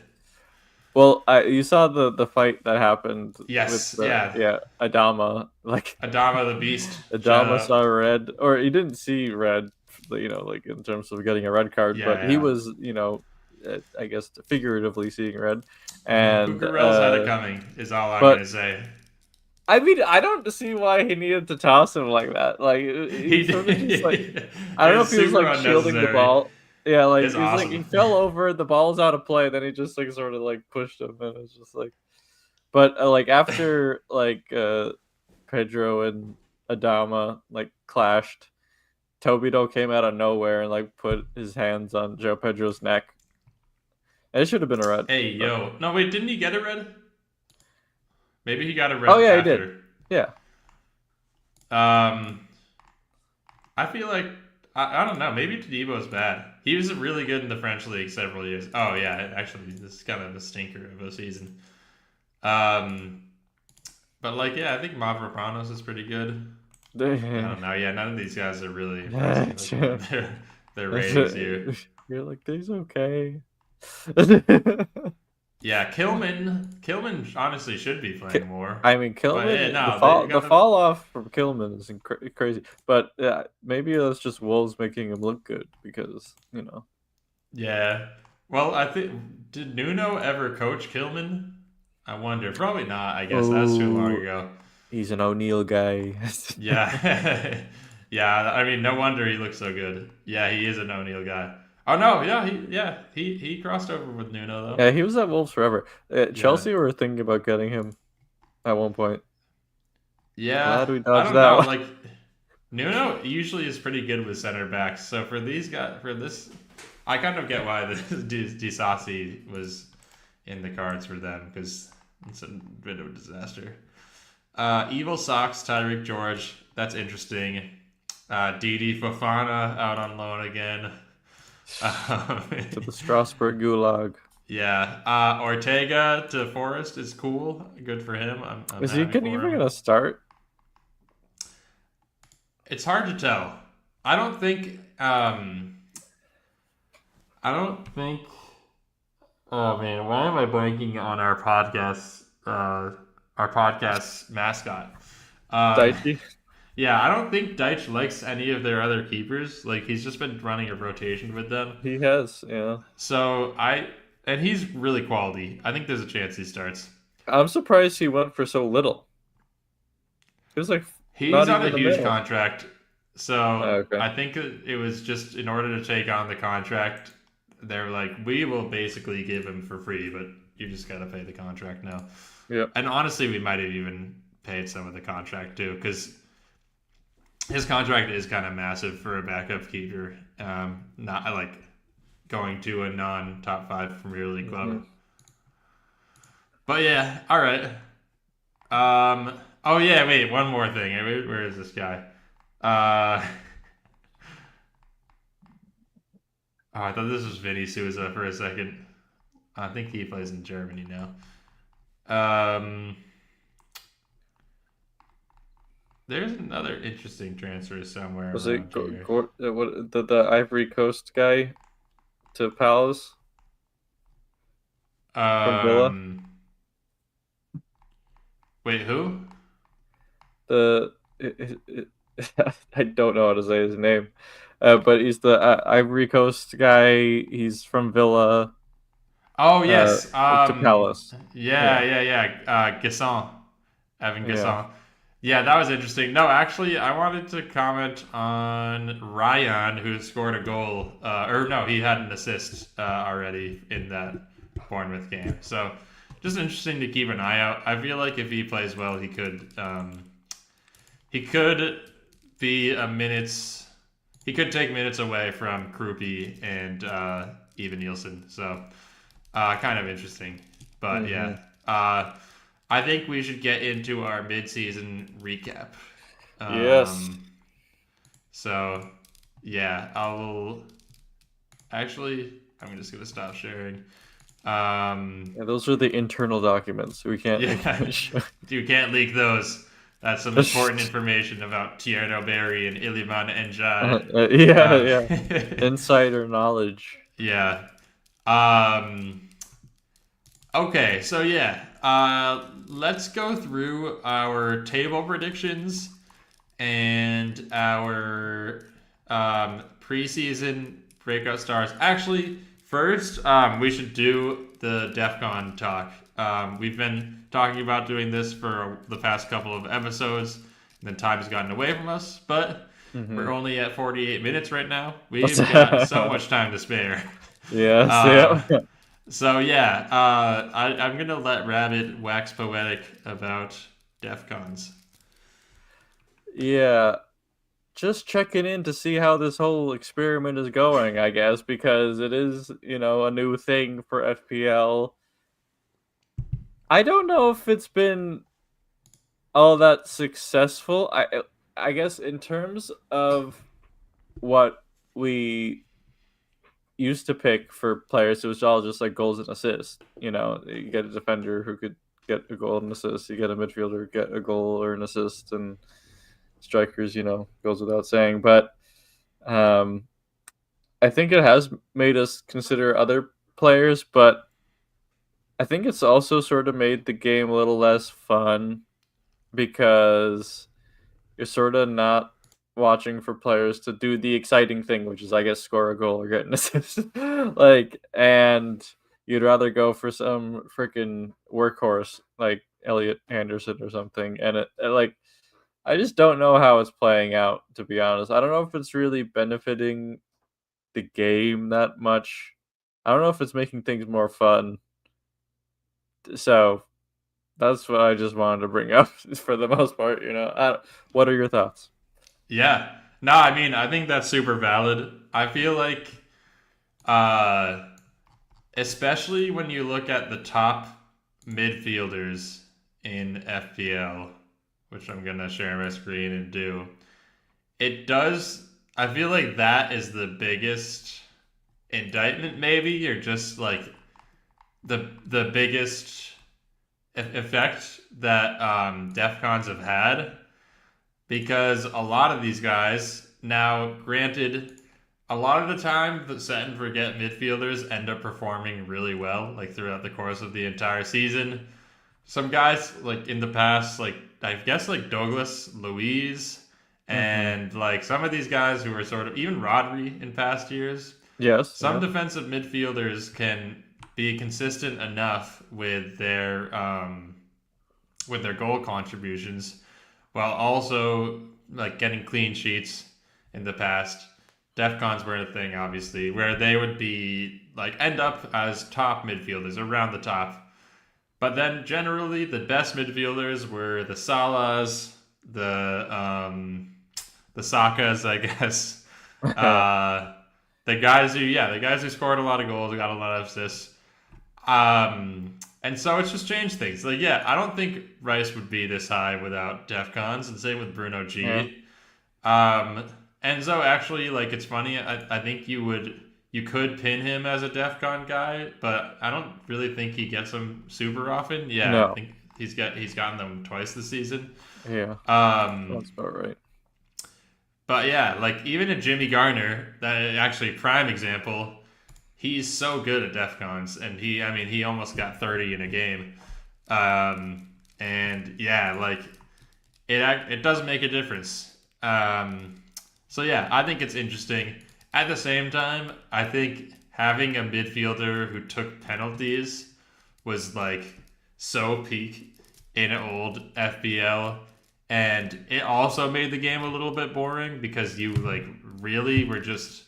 well, you saw the fight that happened with Yes, the yeah. Adama. Like Adama the Beast. Shout Adama out. saw red, or he didn't see red, like in terms of getting a red card, but he Yeah, was, I guess figuratively seeing red, yeah. and Cucurell's had it coming. Is all I'm but gonna say. I mean, I don't see why he needed to toss him like that. Like he He sort of just like did. I don't know if It's he was super like shielding the unnecessary. ball. Yeah, like It's he was like he awesome. fell over, the ball's out of play, then he just like sort of like pushed him, and it's just like. But like after Pedro and Adama like clashed, Tobito came out of nowhere and like put his hands on Joe Pedro's neck. And it should have been a red. Hey, But... yo. No, wait, didn't he get a red? Maybe he got a Oh red yeah, he did. after. Yeah. Um, I feel like I don't know. Maybe Tadebo's bad. He was really good in the French league several years. Oh yeah, actually, this is kind of a stinker of a season. Um, but like yeah, I think Mavropanos is pretty good. I don't know. Yeah, none of these guys are really impressing. Like, their ratings here. You're like, he's okay. Yeah, Kilman honestly should be playing more. I mean, But yeah, Kilman, no, they the got them. fall off from Kilman is crazy. But maybe that's just Wolves making him look good because Yeah. Well, I think did Nuno ever coach Kilman? I wonder. Probably not. I guess that's too long Oh, ago. he's an O'Neill guy. Yeah. Yeah. I mean, no wonder he looks so good. Yeah, he is an O'Neill guy. Oh no. He crossed over with Nuno though. Yeah, he was at Wolves forever. Yeah. Chelsea were thinking about getting him at one point. Yeah. Glad we I dodged don't that know. one. Like Nuno usually is pretty good with center backs. So for these guys, for this, I kind of get why the Disasi was in the cards for them because it's a bit of a disaster. Evil Sox, Tyreek George. That's interesting. Didi Fofana out on loan again. Um, To the Strasbourg Gulag. yeah. Ortega to Forest is cool. Good for him. I'm Is he happy gonna for even him. gonna start? It's hard to tell. I don't think. I don't think. Oh man, why am I blanking on our podcast? Our podcast mascot. Um, Daichi? yeah, I don't think Deitch likes any of their other keepers. Like he's just been running a rotation with them. He has, yeah. So and he's really quality. I think there's a chance he starts. I'm surprised he went for so little. It was like He's not on a even a huge mil. contract, so Okay. I think it was just in order to take on the contract. They're like, we will basically give him for free, but you just gotta pay the contract now. Yep. And honestly, we might have even paid some of the contract too, because his contract is kind of massive for a backup keeper. Not like going to a non-top five Premier League club. Hmm. But yeah, all right. Oh yeah, wait, one more thing. Where is this guy? Uh, oh, I thought this was Vinny Souza for a second. I think he plays in Germany now. Um, there's another interesting transfer somewhere Was it around here. what the Ivory Coast guy to Palace from Villa? Um, wait, who? The I don't know how to say his name, but he's the Ivory Coast guy. He's from Villa Oh uh, yes. to Palace. Yeah, Yeah, yeah, yeah. Gasson, Evan yeah. Gasson. Yeah, that was interesting. No, actually, I wanted to comment on Ryan, who scored a goal. Or no, he had an assist already in that Bournemouth game. So, just interesting to keep an eye out. I feel like if he plays well, he could be a minutes. He could take minutes away from Krupi and even Nielsen. So, kind of interesting. But Hmm. yeah, I think we should get into our mid-season recap. Yes. Um, so yeah, I'll actually. I'm just gonna stop sharing. Yeah, those are the internal documents. We can't. We Yeah, can't show. you can't leak those. That's some important information about Tierno Berry and Iliman Njad. Yeah, yeah. Uh, Insider knowledge. yeah. Um, Okay, so yeah, let's go through our table predictions and our preseason breakout stars. Actually, first, we should do the DEF CON talk. We've been talking about doing this for the past couple of episodes, and then time has gotten away from us, but we're Hmm. only at 48 minutes right now. We've got so much time to spare. Yes. Um, Yeah. so yeah, I'm gonna let Rabbit wax poetic about DEF CONs. Yeah. Just checking in to see how this whole experiment is going, I guess, because it is, a new thing for FPL. I don't know if it's been all that successful. I guess in terms of what we used to pick for players, it was all just like goals and assists. You get a defender who could get a goal and assist. You get a midfielder get a goal or an assist, and strikers, goes without saying. But um, I think it has made us consider other players, but I think it's also sort of made the game a little less fun because you're sort of not watching for players to do the exciting thing, which is, I guess, score a goal or get an assist. And you'd rather go for some freaking workhorse like Elliot Anderson or something. And I just don't know how it's playing out, to be honest. I don't know if it's really benefiting the game that much. I don't know if it's making things more fun. So that's what I just wanted to bring up for the most part. What are your thoughts? Yeah, no, I mean I think that's super valid. I feel like uh, especially when you look at the top midfielders in FPL, which I'm gonna share my screen and do. It does. I feel like that is the biggest indictment, maybe, or just like the biggest effect that DEFCONs have had, because a lot of these guys now, granted, a lot of the time the set and forget midfielders end up performing really well, like throughout the course of the entire season. Some guys like in the past, like I guess like Douglas Luiz, Hmm. and like some of these guys who were sort of even Rodri in past years. Yes. Some Yeah. defensive midfielders can be consistent enough with their goal contributions, while also like getting clean sheets in the past. Defcons were a thing, obviously, where they would be like end up as top midfielders around the top. But then generally the best midfielders were the Salas, the Sakas, I guess. Uh, the guys who scored a lot of goals, got a lot of assists. And so it's just changed things. Like, yeah, I don't think Rice would be this high without Defcons, and same with Bruno Yeah. G. Um, and so actually, like, it's funny. I think you could pin him as a Defcon guy, but I don't really think he gets them super often. Yeah, I No. think he's gotten them twice this season. Yeah. Um, That's about right. but yeah, like even a Jimmy Garner, that actually prime example. He's so good at DefCons, and I mean, he almost got 30 in a game. And yeah, like it does make a difference. So yeah, I think it's interesting. At the same time, I think having a midfielder who took penalties was like so peak in old FBL, and it also made the game a little bit boring because you like really were just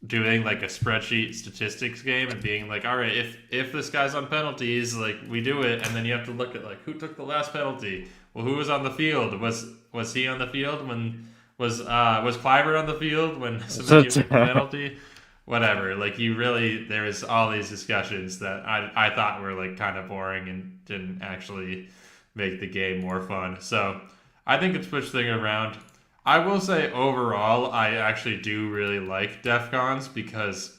doing like a spreadsheet statistics game and being like, all right, if this guy's on penalties, like we do it, and then you have to look at like who took the last penalty. Well, who was on the field? Was he on the field when was Cliver on the field when Semenyo took the penalty? Whatever. Like you really, there was all these discussions that I thought were like kind of boring and didn't actually make the game more fun. So I think it's pushed things around. I will say overall, I actually do really like DefCons because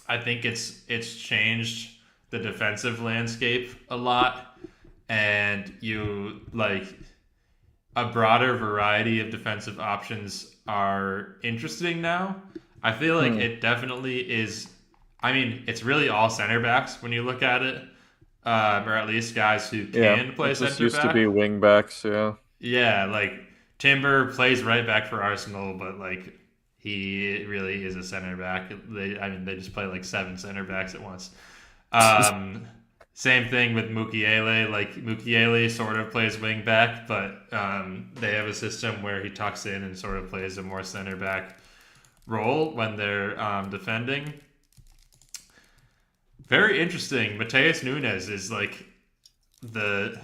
I think it's changed the defensive landscape a lot, and you like a broader variety of defensive options are interesting now. I feel like Hmm. it definitely is. I mean, it's really all center backs when you look at it, or at least guys who Yeah. can play It just center used to back. be wing backs. Yeah. Yeah, like Timber plays right back for Arsenal, but like he really is a center back. I mean, they just play like seven center backs at once. Um, Same thing with Mukiele. Like Mukiele sort of plays wing back, but they have a system where he tucks in and sort of plays a more center back role when they're defending. Very interesting. Mateus Nunes is like the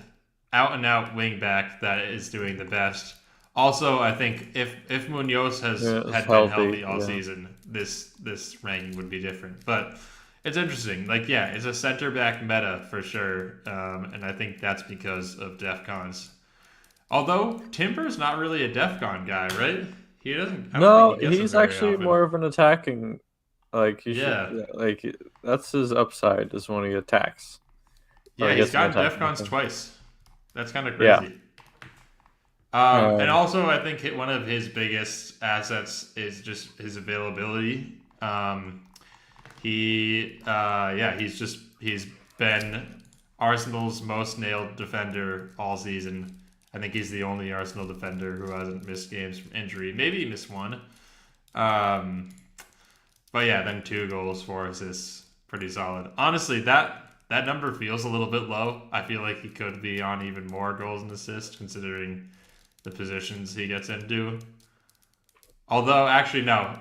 out and out wing back that is doing the best. Also, I think if Munoz Yeah. It's had been healthy. healthy all Yeah. season, this ranking would be different. But it's interesting. Like, yeah, it's a center back meta for sure, and I think that's because of DefCons. Although Timber's not really a DefCon guy, right? He doesn't. I don't think No, he gets them he's very actually often. more of an attacking. Like he should. Yeah, Yeah, like that's his upside is when he attacks or yeah, he he's gets an gotten attacking DefCons weapon. twice. That's kind of Yeah. crazy. And Um. also, I think one of his biggest assets is just his availability. He's been Arsenal's most nailed defender all season. I think he's the only Arsenal defender who hasn't missed games from injury. Maybe he missed one. Um, but yeah, then 2 goals, 4 assists, pretty solid. Honestly, that number feels a little bit low. I feel like he could be on even more goals and assists considering the positions he gets into. Although, actually, no.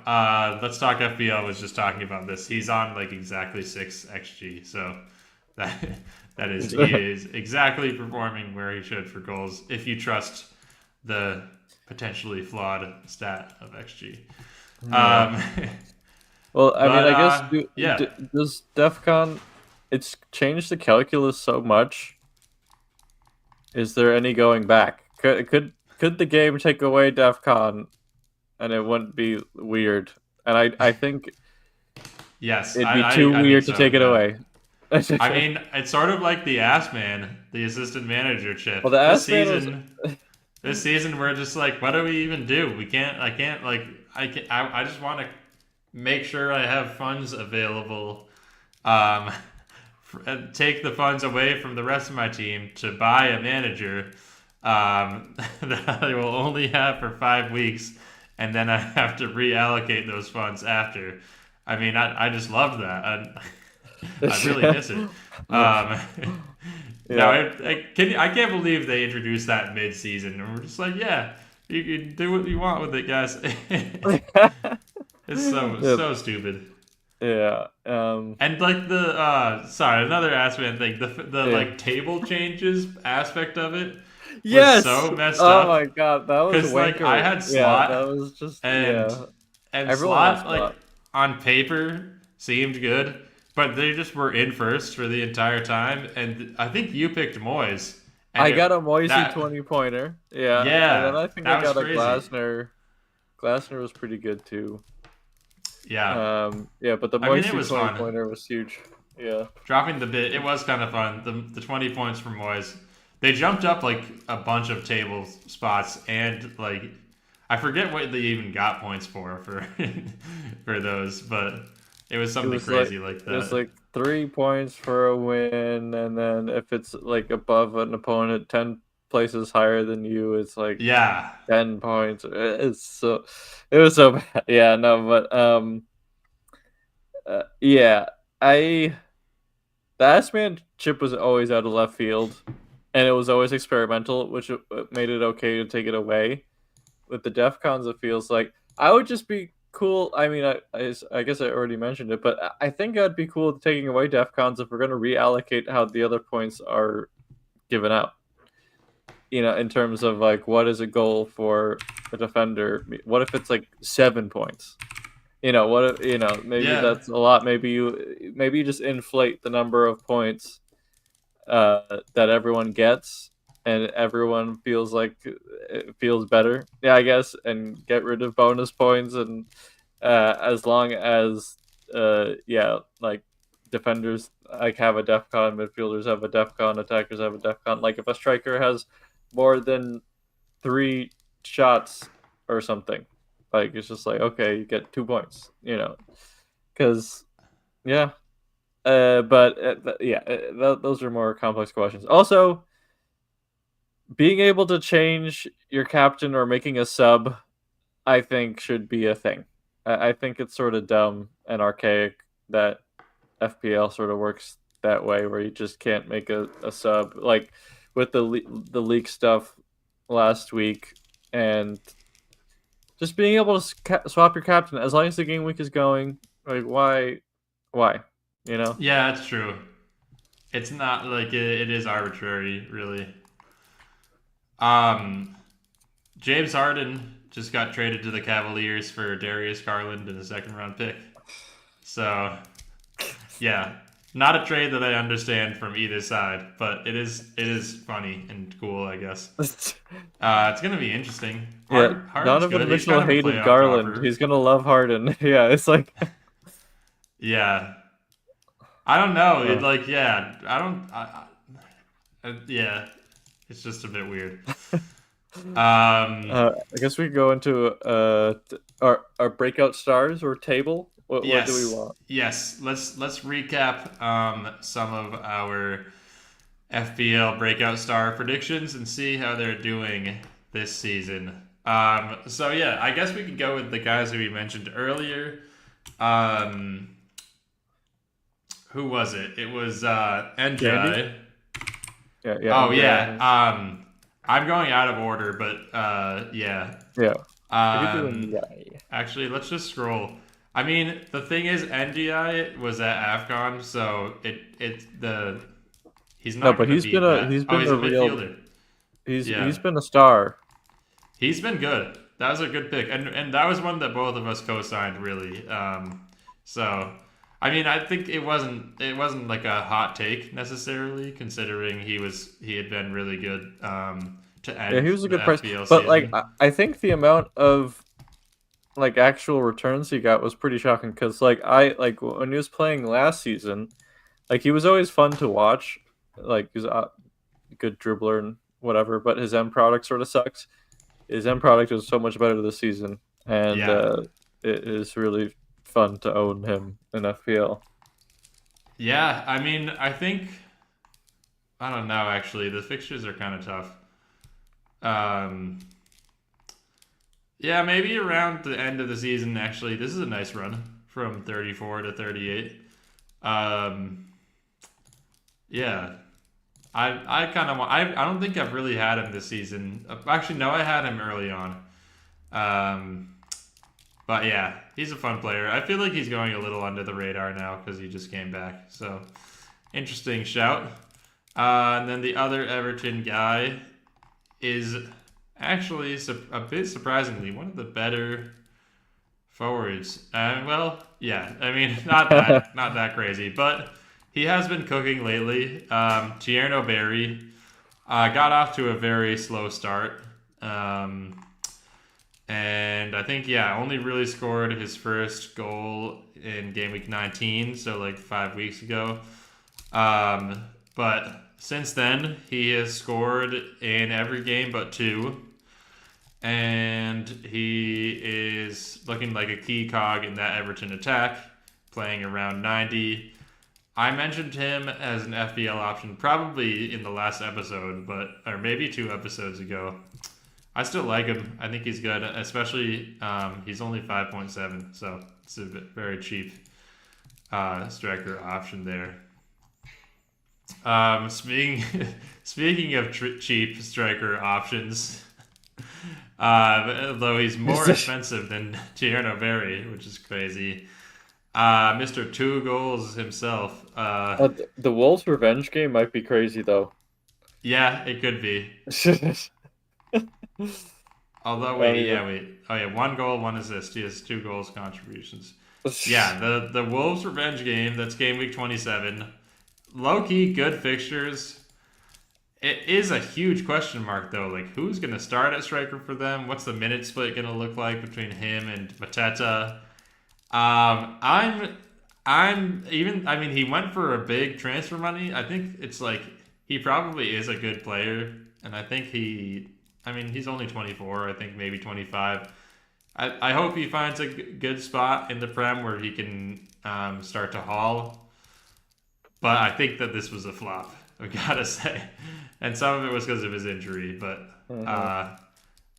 Let's talk FBL was just talking about this. He's on like exactly 6 xG, so that he is exactly performing where he should for goals if you trust the potentially flawed stat of xG. Yeah. Um, Well, I mean, But I guess yeah, does DEF CON, it's changed the calculus so much. Is there any going back? Could the game take away DEF CON and it wouldn't be weird? And I think yes, it'd be too I think weird to so. take it Yeah. away. I mean, it's sort of like the Ass Man, the assistant manager chip. Well, the This Ass Man was. season, this season we're just like, what do we even do? We can't. I can't like. I just want to make sure I have funds available. Um, take the funds away from the rest of my team to buy a manager that I will only have for 5 weeks, and then I have to reallocate those funds after. I mean, I just love that. I really miss it. Um, no, Yeah. I can't believe they introduced that mid-season, and we're just like, yeah, you can do what you want with it, guys. It's Yeah. so stupid. Yeah. And like the sorry, another aspect thing, the Yeah. like table changes aspect of it was Yes. so messed Oh up my God, that was because like I wanker. had Yeah, that slot was just and yeah. and Everyone wants slot like slot. on paper seemed good, but they just were in first for the entire time, and I think you picked Moyes, and I got a Moisey that 20-pointer. Yeah, and then yeah, I think I that was got a crazy. Glasner. Glasner was pretty good too. Yeah, Yeah, but the I mean it Moisey was fun. 20-pointer was huge. Yeah. Dropping the bit, it was kind of fun. The 20 points from Moyes. They jumped up like a bunch of table spots, and like I forget what they even got points for for those, but it was It something was like crazy like it was that. like 3 points for a win, and then if it's like above an opponent 10 places higher than you, it's like Yeah, 10 points. It was so bad. Yeah, no, but yeah, I the Assman chip was always out of left field, and it was always experimental, which made it okay to take it away. With the DEF CONs, it feels like I would just be cool. I mean, I guess I already mentioned it, but I think I'd be cool with taking away DEF CONs if we're going to reallocate how the other points are given out. In terms of like what is a goal for a defender? What if it's like 7 points? What if, maybe yeah, that's a lot. Maybe you just inflate the number of points that everyone gets, and everyone feels like it feels better. Yeah, I guess, and get rid of bonus points, and as long as yeah, like defenders like have a DEFCON, midfielders have a DEFCON, attackers have a DEFCON. Like if a striker has more than 3 shots or something, like it's just like okay, you get 2 points. Because yeah, but yeah, those are more complex questions. Also, being able to change your captain or making a sub, I think should be a thing. I think it's sort of dumb and archaic that FPL sort of works that way, where you just can't make a sub, like with the leak stuff last week, and just being able to swap your captain as long as the game week is going. Like why, you know? yeah, that's true. It's not like it is arbitrary, really. Um, James Harden just got traded to the Cavaliers for Darius Garland and a second round pick. So yeah, not a trade that I understand from either side, but it is funny and cool, I guess. It's gonna be interesting. Yeah, Harden's Donovan good. He's Mitchell kind of a hated playoff Garland. dropper. He's gonna love Harden. Yeah, it's like, Yeah, I don't know. It uh, like yeah, I don't. Yeah, it's just a bit weird. Um, I guess we could go into our breakout stars or table. What do we yes, want? yes. Let's recap some of our FPL breakout star predictions and see how they're doing this season. So yeah, I guess we could go with the guys that we mentioned earlier. Um, who was it? It was Randy? NGI. Yeah, yeah, Oh NDI. yeah. I'm going out of order, but yeah. Yeah, we could do Um, NDI. actually, let's just scroll. I mean, the thing is, NDI was at AFCON, so he's No, not but going to he's beat been a that. he's Oh, been he's a a real midfielder. he's Yeah, been a star. he's been good. That was a good pick, and that was one that both of us co-signed really. So, I mean, I think it wasn't like a hot take necessarily, considering he had been really good to Yeah, he end was a the good price, FPL but like season. I think the amount of like actual returns he got was pretty shocking because like when he was playing last season, like he was always fun to watch. Like he's a good dribbler and whatever, but his end product sort of sucks. His end product is so much better this season, and Yeah, it is really fun to own him in FPL. yeah. I mean, I don't know. Actually, the fixtures are kind of tough. Um, yeah, maybe around the end of the season. Actually, this is a nice run from 34 to 38. Um, yeah, I kind of want. I don't think I've really had him this season. Actually, no, I had him early on. Um, but yeah, he's a fun player. I feel like he's going a little under the radar now because he just came back. So interesting shout. And then the other Everton guy is actually a bit surprisingly one of the better forwards. Well, yeah, I mean, not that crazy, but he has been cooking lately. Tierno Berry got off to a very slow start. Um, and I think, yeah, only really scored his first goal in game week 19, so like 5 weeks ago. But since then, he has scored in every game but two, and he is looking like a key cog in that Everton attack, playing around 90. I mentioned him as an FBL option probably in the last episode, but or maybe 2 episodes ago. I still like him. I think he's good, especially he's only 5.7, so it's a very cheap striker option there. Speaking speaking of cheap striker options, though he's more expensive than Tierno Berry, which is crazy. Mr. Two Goals himself. The Wolves' revenge game might be crazy though. Yeah, it could be. Although, I wait, mean, yeah, wait. Oh, yeah, 1 goal, 1 assist. He has 2 goals contributions. Yeah, the Wolves revenge game. That's game week 27. Low key good fixtures. It is a huge question mark though. Like, who's gonna start at striker for them? What's the minute split gonna look like between him and Mateta? I'm even. I mean, he went for a big transfer money. I think it's like he probably is a good player, and I think he. I mean, he's only 24. I think maybe 25. I hope he finds a good spot in the Prem where he can start to haul. But I think that this was a flop. I gotta say, and some of it was because of his injury, but mhm. uh,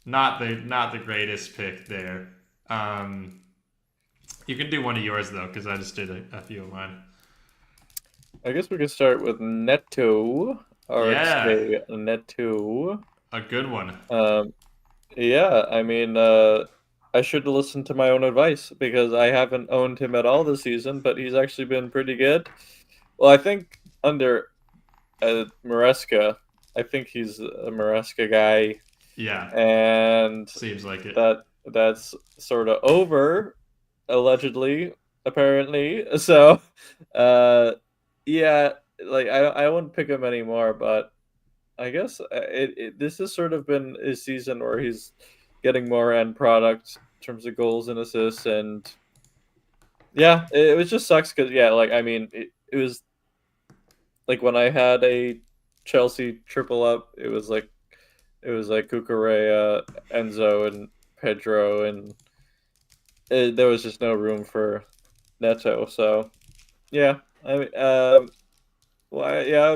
not the greatest pick there. Um, you can do one of yours though, because I just did a few of mine. I guess we could start with Neto, Yeah, RXK Neto. a good one. Um, yeah, I mean, I should listen to my own advice because I haven't owned him at all this season, but he's actually been pretty good. Well, I think under Maresca, I think he's a Maresca guy, Yeah, and seems like it. that's sort of over, allegedly, apparently. So, uh, yeah, like I wouldn't pick him anymore, but I guess this has sort of been his season where he's getting more end product in terms of goals and assists, and yeah, it was just sucks because yeah, like I mean, it was like when I had a Chelsea triple up, it was like Cucurella, Enzo, and Pedro, and there was just no room for Neto. So yeah, I mean, well, yeah, I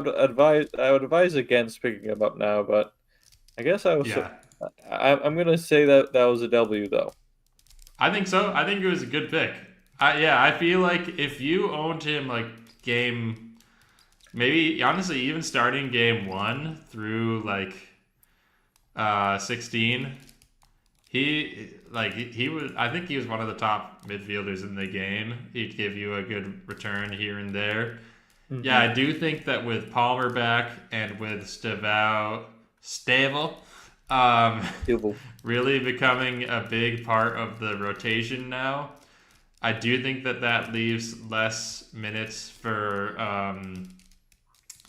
would advise against picking him up now, but I guess I was. Yeah, I'm gonna say that was a W though. I think so. I think it was a good pick. Yeah, I feel like if you owned him like game, maybe honestly even starting game one through like 16, he was. I think he was one of the top midfielders in the game. He'd give you a good return here and there. Yeah, Mm-hmm. I do think that with Palmer back and with Stavel, um, really becoming a big part of the rotation now. I do think that leaves less minutes for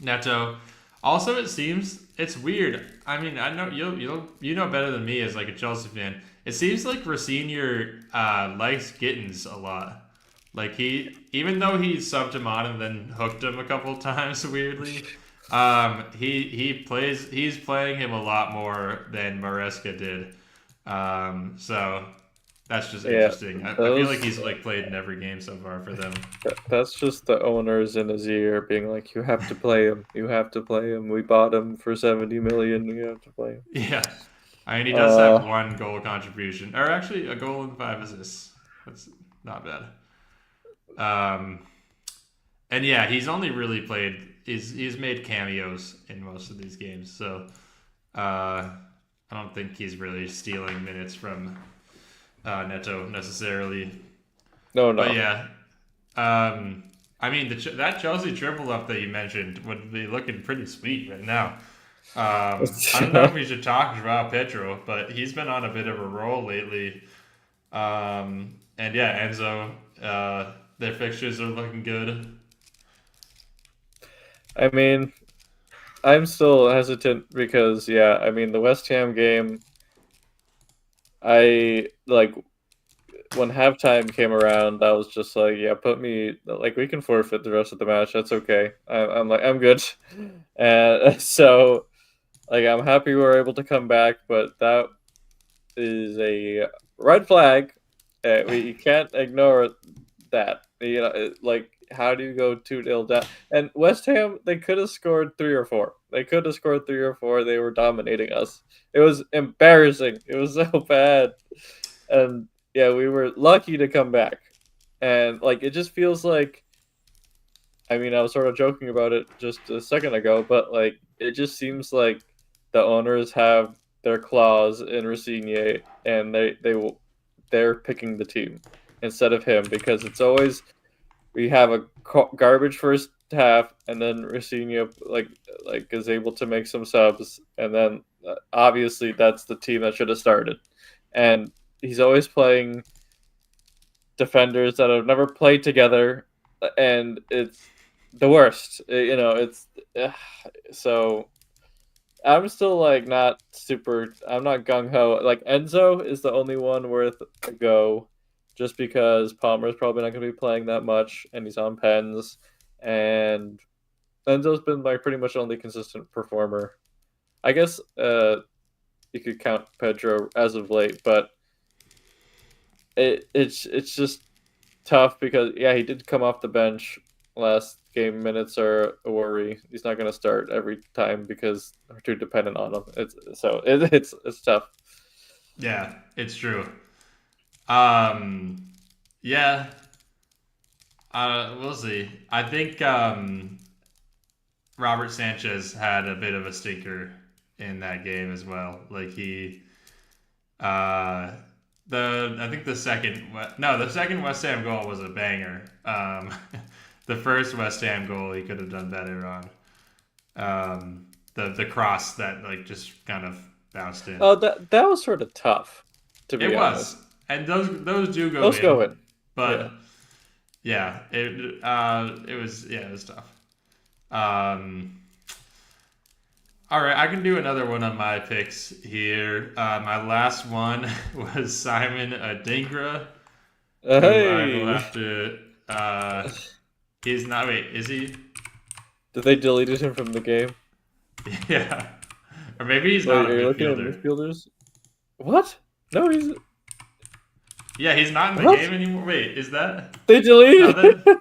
Neto. Also, it seems it's weird. I mean, I know you know better than me as like a Chelsea fan. It seems like Rosenior likes Gittins a lot. Like even though he subbed him on and then hooked him a couple times weirdly, he's playing him a lot more than Maresca did. So that's just Yeah, interesting. I feel like those he's like played in every game so far for them. that's just the owners in his ear being like, "You have to play him. You have to play him. We bought him for 70 million. You have to play him." Yeah. I mean, he does have Uh, one goal contribution, or actually a goal and 5 assists. That's not bad. Um, and yeah, he's only really played. He's made cameos in most of these games, so I don't think he's really stealing minutes from Neto necessarily. no, But no. yeah, I mean that Chelsea triple up that you mentioned would be looking pretty sweet right now. I don't know if we should talk about Pedro, but he's been on a bit of a roll lately. And yeah, Enzo, their fixtures are looking good. I mean, I'm still hesitant because yeah, I mean the West Ham game, I like when halftime came around, I was just like, yeah, put me like we can forfeit the rest of the match. That's okay. I'm like I'm good, and so like I'm happy we were able to come back, but that is a red flag. We can't ignore that. You know, like how do you go 2-0 down? And West Ham, they could have scored 3 or 4. They could have scored 3 or 4. They were dominating us. It was embarrassing. It was so bad. And yeah, we were lucky to come back. And like it just feels like I mean, I was sort of joking about it just a second ago, but like it just seems like the owners have their claws in Rosigne, and they're picking the team instead of him because it's always we have a garbage first half, and then Rosigne like is able to make some subs, and then obviously that's the team that should have started, and he's always playing defenders that have never played together, and it's the worst. You know, it's uh, so I'm still like not super. I'm not gung ho. Like Enzo is the only one worth a go, just because Palmer's probably not going to be playing that much, and he's on pens, and Enzo's been like pretty much the only consistent performer. I guess you could count Pedro as of late, but it's just tough because yeah, he did come off the bench last game. Minutes are a worry. He's not going to start every time because we're too dependent on him. It's tough. Yeah, it's true. Um, yeah, we'll see. I think Robert Sanchez had a bit of a stinker in that game as well. Like uh, I think the second West Ham goal was a banger. The first West Ham goal he could have done better on. The cross that like just kind of bounced in. Oh, that was sort of tough, to It be was, honest. and those do go Let's go in, in. Yeah. but yeah, it was tough. Um, all right, I can do another one on my picks here. My last one was Simon Adingra, who I will Hey, have to. He's not. Wait, is he? did they deleted him from the game? Yeah, or maybe he's not Wait, a are you looking at midfielder. midfielders? What? No, he's Yeah, he's not in the what? game anymore. Wait, is that? They No, deleted then. him.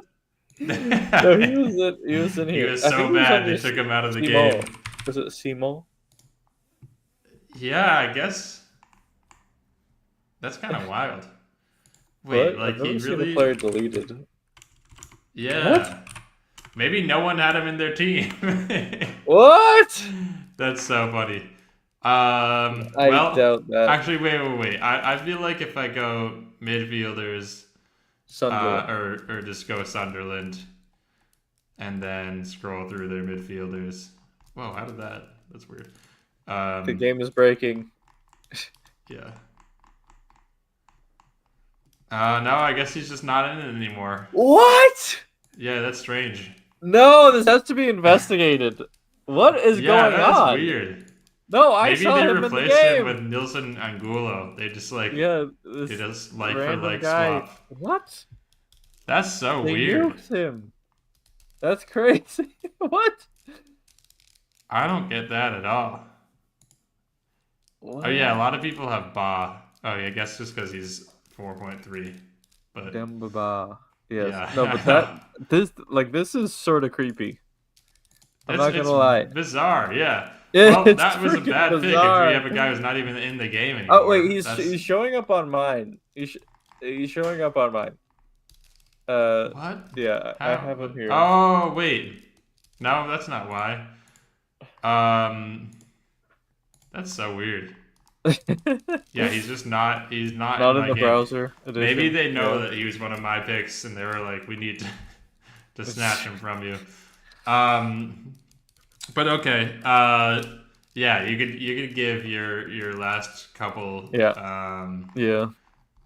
No, he was in. He was in He here. was I think so he was bad under they took him out of the Simon. game. Was it Simon? Yeah, I guess that's kind of wild. Wait, What? like I've he never seen a really? player deleted. What? Yeah. Maybe no one had him in their team. What? That's so funny. I Well, doubt that. actually, wait. I feel like if I go midfielders, Sunderland. or just go Sunderland, and then scroll through their midfielders. Whoa, how did that? That's weird. The Um, game is breaking. yeah. No, I guess he's just not in it anymore. What? Yeah, that's strange. No, this has to be investigated. What is Yeah, going that is on? weird. No, I Maybe saw they him in the replaced him with game. Nilsson Angulo. They just Yeah, did this a like for random like guy. swap. What? That's so They weird. nuked him. That's crazy. What? I don't get that at all. Oh yeah, a What? lot of people have Ba. Oh yeah, I guess just because he's 4.3. But Dembaba. Yes. No, yeah, but I know. this is sort of creepy. I'm It's not gonna it's lie. bizarre. Yeah. Well, It's that was a freaking bad pick if we bizarre. have a guy who's not even in the game Oh wait, anymore. That's he's showing up on mine. He's showing up on mine. Uh, what? yeah, I How? have him here. Oh wait, no, that's not why. Um, that's so weird. Yeah, he's just not. He's not in Not in my the game. browser Maybe edition. they know Yeah. that he was one of my picks, and they were like, "We need to snatch him from you." Um, but okay. Yeah, you could give your last couple. Yeah. Yeah.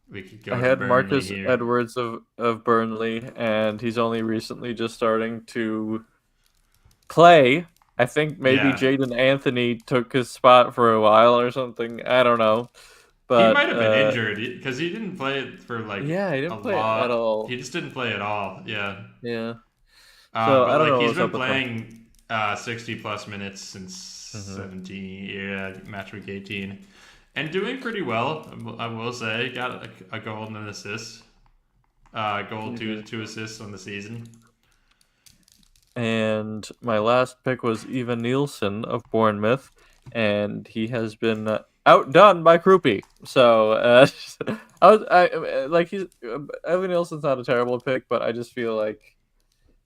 We could I go to had Burnley Marcus here. Edwards of Burnley, and he's only recently just starting to play. I think maybe Yeah, Jaden Anthony took his spot for a while or something. I don't know. he might But have been injured because he didn't play it for like yeah, he a didn't play at lot. He all. just didn't play at all. Yeah. Yeah. So But I don't like know he's what's been up with him. playing 60 plus minutes since Hmm. 17, yeah, match week 18, and doing pretty well. I will say, got a goal and an assist. Goal Mhm. two assists on the season. And my last pick was Eva Nielsen of Bournemouth, and he has been outdone by Krupi. So I like Evan Nielsen's not a terrible pick, but I just feel like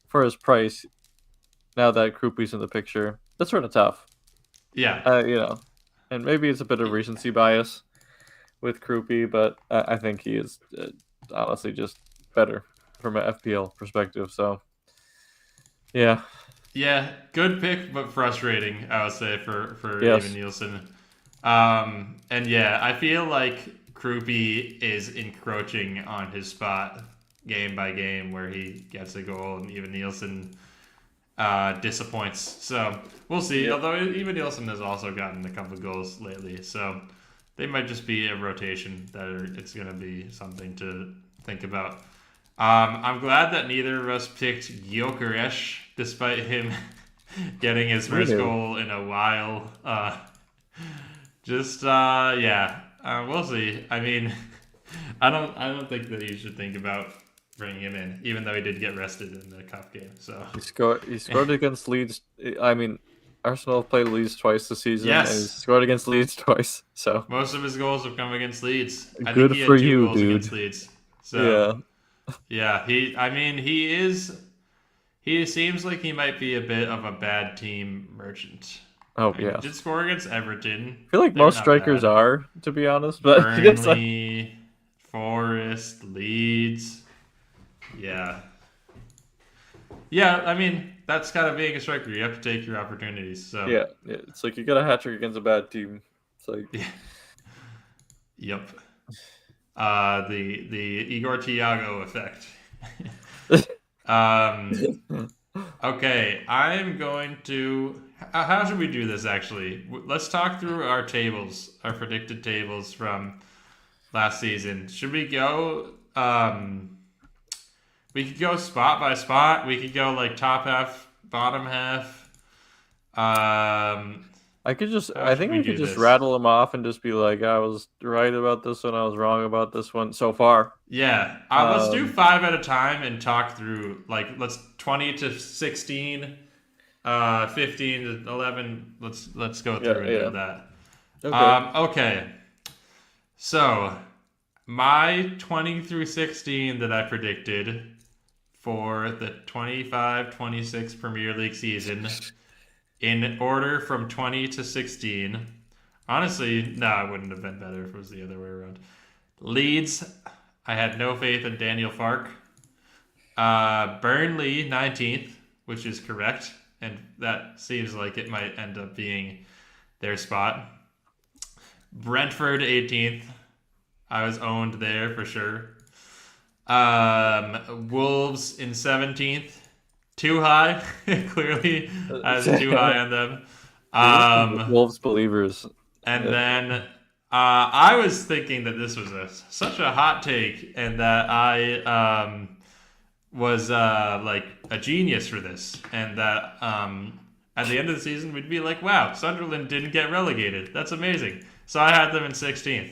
for his price, now that Krupi's in the picture, that's sort of tough. Yeah, You know, and maybe it's a bit of recency bias with Krupi, but I think he is honestly just better from an FPL perspective. So yeah, yeah, good pick, but frustrating. I would say for Evan yes, Nielsen. And yeah, I feel like Krupi is encroaching on his spot game by game, where he gets a goal, and even Nielsen disappoints. So we'll see. yeah. Although even Nielsen has also gotten a couple goals lately, so they might just be a rotation it's going to be something to think about. I'm glad that neither of us picked Gyökeres, despite him getting his Me first too. goal in a while. Yeah, we'll see. I mean, I don't think that you should think about bringing him in, even though he did get rested in the cup game. So He scored against Leeds. I mean, Arsenal have played Leeds twice this season, and he yes, scored against Leeds twice. So most of his goals have come against Leeds. I think good he for had two you, goals against dude. Leeds. So Yeah. yeah, I mean, he is. He seems like he might be a bit of a bad team merchant. Oh I mean, he did yes. score against Everton. I feel like They're most not strikers bad. are, to be honest. But it's like, Burnley, Forest, Leeds. Yeah. Yeah, I mean, that's kind of being a striker. You have to take your opportunities. So, yeah, it's like you got a hat trick against a bad team. It's like, yeah. Yep. The Igor Thiago effect. um, okay, I'm going to. How should we do this actually? Let's talk through our tables, our predicted tables from last season. Should we go? We could go spot by spot. We could go like top half, bottom half. Um, how I should think we we could do just this? rattle them off and just be like, I was right about this one, I was wrong about this one so far. Yeah, let's do Um, five at a time and talk through like let's 20 to 16, 15 to 11. Let's go yeah, through and do yeah. that. Okay. Okay, so my 20 through 16 that I predicted for the 25-26 Premier League season in order from 20 to 16. Honestly, no, it wouldn't have been better if it was the other way around. Leeds, I had no faith in Daniel Fark. Burnley, 19th, which is correct. And that seems like it might end up being their spot. Brentford, 18th. I was owned there for sure. Wolves in 17th. Too high. Clearly, I was too high on them. Um, Wolves believers. and then I was thinking that this was such a hot take, and that I was like a genius for this, and that at the end of the season we'd be like, "Wow, Sunderland didn't get relegated. That's amazing." So I had them in 16th.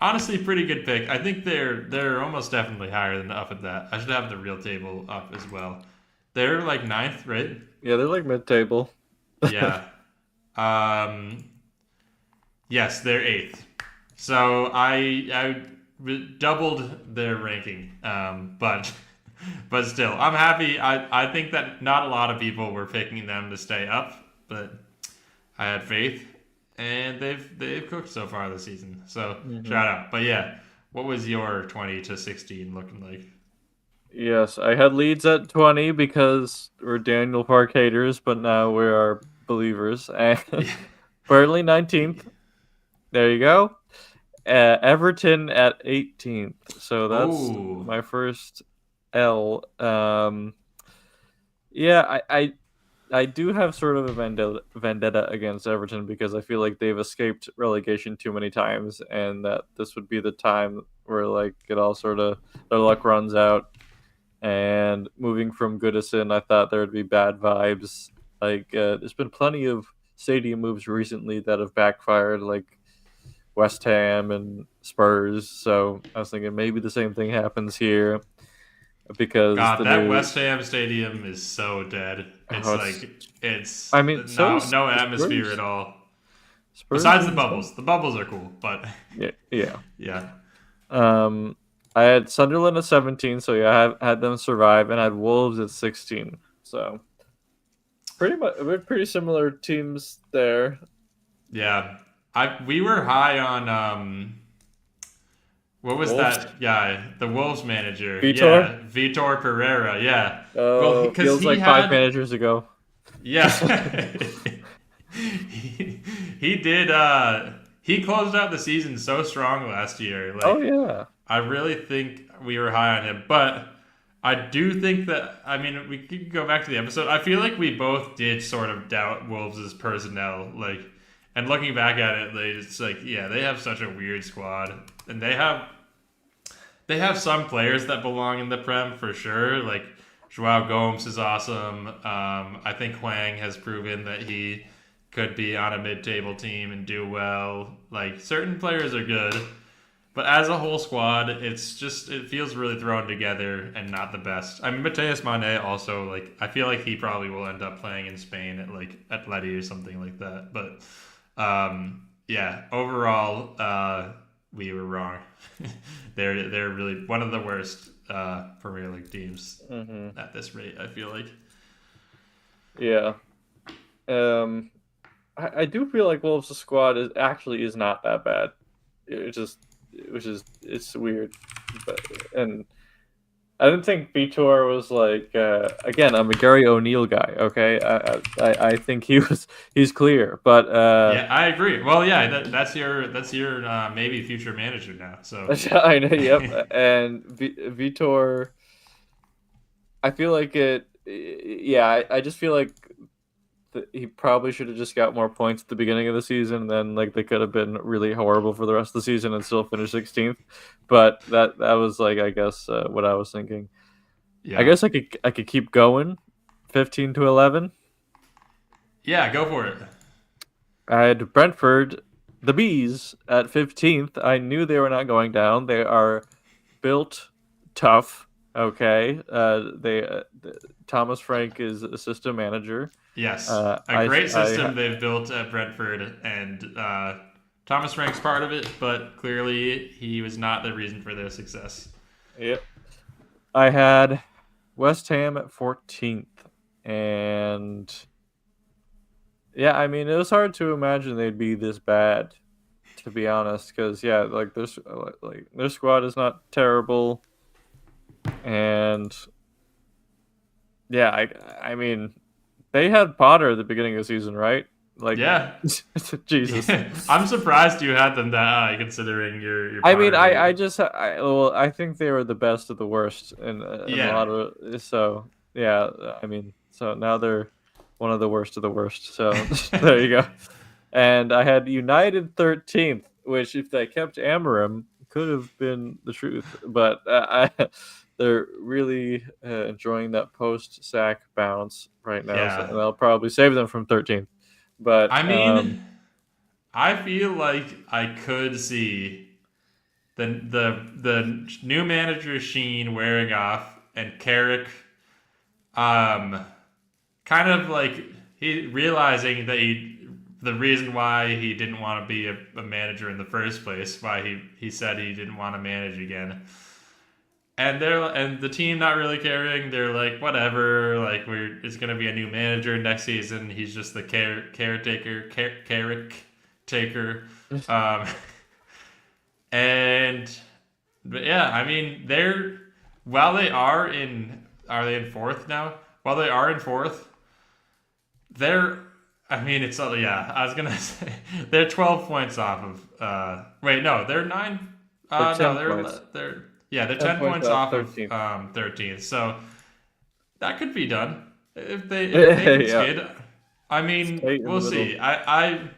Honestly, pretty good pick. I think they're almost definitely higher than up at that. I should have the real table up as well. They're like ninth, right? Yeah, they're like mid-table. Yeah. Um, yes, they're eighth. So I doubled their ranking. But still, I'm happy. I think that not a lot of people were picking them to stay up, but I had faith, and they've cooked so far this season. So shout out. But yeah, what was your 20 to 16 looking like? Yes, I had Leeds at 20 because we're Daniel Park haters, but now we are believers. And Burnley 19th. There you go. Everton at 18th. So that's Oh, my first L. Yeah, I do have sort of a vendetta against Everton because I feel like they've escaped relegation too many times, and that this would be the time where like it all sort of their luck runs out. And moving from Goodison, I thought there would be bad vibes. Like there's been plenty of stadium moves recently that have backfired, like West Ham and Spurs. So I was thinking maybe the same thing happens here because God, the that new West Ham stadium is so dead. It's oh, it's like it's I mean so is no atmosphere at Spurs. all. Spurs Besides is the the same. bubbles, the bubbles are cool, but Yeah, yeah. yeah, Um, I had Sunderland at 17, so yeah, I have had them survive, and I had Wolves at 16. So pretty much, we're pretty similar teams there. yeah. We were high on what was Wolves, that guy? The Wolves manager. Vitor. Yeah, Vitor Pereira. Yeah. Well, because Feels he like 5 had managers ago. yeah. he did he closed out the season so strong last year. Oh Like yeah. I really think we were high on him, but I do think that I mean we could go back to the episode. I feel like we both did sort of doubt Wolves' personnel, like, and looking back at it, it's like yeah, they have such a weird squad, and they have some players that belong in the Prem for sure. Like Joao Gomes is awesome. I think Huang has proven that he could be on a mid-table team and do well. Like certain players are good, but as a whole squad, it feels really thrown together and not the best. I mean, Mateus Mane also like I feel like he probably will end up playing in Spain at like Atleti or something like that. But yeah, overall, we were wrong. they're really one of the worst Premier League teams Hmm. at this rate. I feel like. Yeah. Um, I do feel like Wolves' squad is not that bad. It just, which is it's weird, but and I didn't think Vitor was like again. I'm a Gary O'Neill guy. Okay, I think he's clear, but Yeah, I agree. Well, yeah, that's your maybe future manager now. So I know. Yep, and Vitor. I feel like it. Yeah, I just feel like he probably should have just got more points at the beginning of the season. And then like they could have been really horrible for the rest of the season and still finish 16th. But that was like I guess what I was thinking. I yeah, guess I could keep going. 15 to 11. yeah, go for it. I had Brentford, the Bees, at 15th. I knew they were not going down. They are built tough. Okay. Thomas Frank is assistant manager. Yes, a great system they've built at Brentford, and Thomas Frank's part of it, but clearly he was not the reason for their success. Yep. I had West Ham at 14th, and yeah, I mean it was hard to imagine they'd be this bad, to be honest. Because yeah, like their squad is not terrible, and yeah, I mean they had Potter at the beginning of the season, right? Like, Yeah. Jesus. I'm surprised you had them that high considering your I mean, Potter I league. just well, I think they were the best of the worst in a Yeah. lot of so yeah. I mean, so now they're one of the worst of the worst. So there you go. And I had United 13th, which if they kept Amarim could have been the truth, but they're really enjoying that post sack bounce right now, so, Yeah. and I'll probably save them from 13th. But I mean, I feel like I could see the new manager Sheen wearing off and Carrick kind of like he realizing that the reason why he didn't want to be a manager in the first place, why he said he didn't want to manage again. And the team not really caring. They're like, whatever. Like it's gonna be a new manager next season. He's just the caretaker. Um, and but yeah, I mean while they are they in fourth now? While they are in fourth, they're I mean it's yeah. I was gonna say they're 12 points off of. Wait, no, they're nine. they're No, 10 points, they're 10 10 points points off off of 13th. 13th. So that could be done if they can Yeah, skid. I mean, stay in the we'll middle. see. I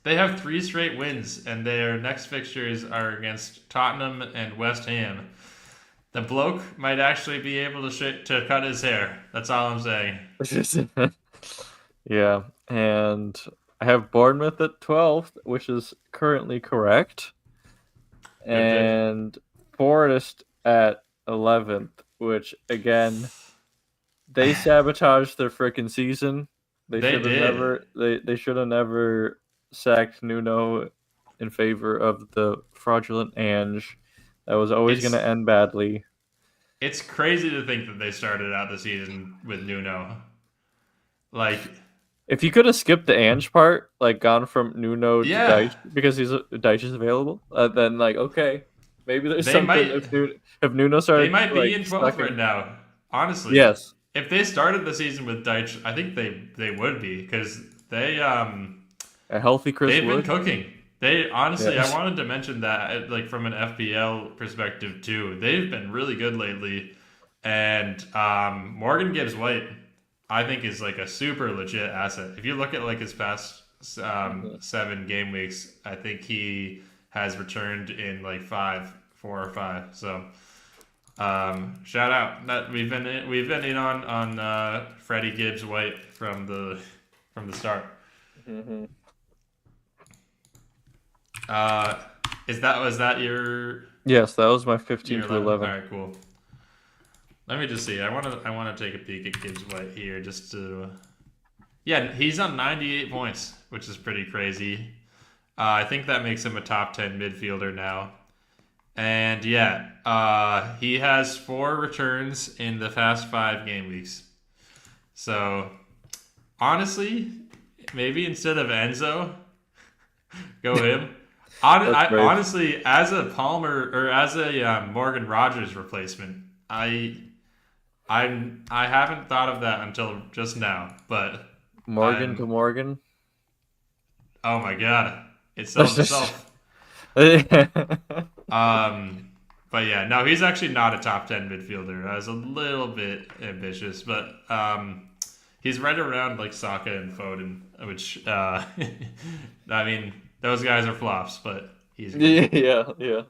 they have 3 straight wins, and their next fixtures are against Tottenham and West Ham. The bloke might actually be able to cut his hair. That's all I'm saying. Yeah, and I have Bournemouth at 12th, which is currently correct, Good pick. and Forest at 11th, which again they sabotaged their freaking season. They They should have did. never they should have never sacked Nuno in favor of the fraudulent Ange. That was always going It's to end badly. it's crazy to think that they started out the season with Nuno. Like, If you could have skipped the Ange part, like gone from Nuno to yeah, Deitch because Deitch is available, then like okay, maybe there's they something might if Nuno they started might be like in 12th right sucking. now. Honestly, Yes, if they started the season with Deitch, I think they would be because a healthy Chris they've been Wood. cooking. They honestly, I Yes, wanted to mention that like from an FPL perspective too. They've been really good lately, and Morgan Gibbs White, I think is like a super legit asset. If you look at like his past 7 game weeks, I think he has returned in like 4 or 5. So shout out that we've been in on Freddie Gibbs White from the start. hmm Was that your yes, that was my your 15 to 11? All 11. right, cool. Let me just see. I want to take a peek at Gibbs White here just to. Yeah, he's on 98 points, which is pretty crazy. I think that makes him a top 10 midfielder now. And yeah, he has 4 returns in the past 5 game weeks. So honestly, maybe instead of Enzo, go him. That's I brave. honestly, as a Palmer or as a Morgan Rogers replacement, I haven't thought of that until just now. But Morgan to I'm Morgan. oh my god, it sells itself. Yeah. Um, but yeah, no, he's actually not a top 10 midfielder. I was a little bit ambitious, but he's right around like Saka and Foden, which I mean, those guys are flops, but he's good. Yeah.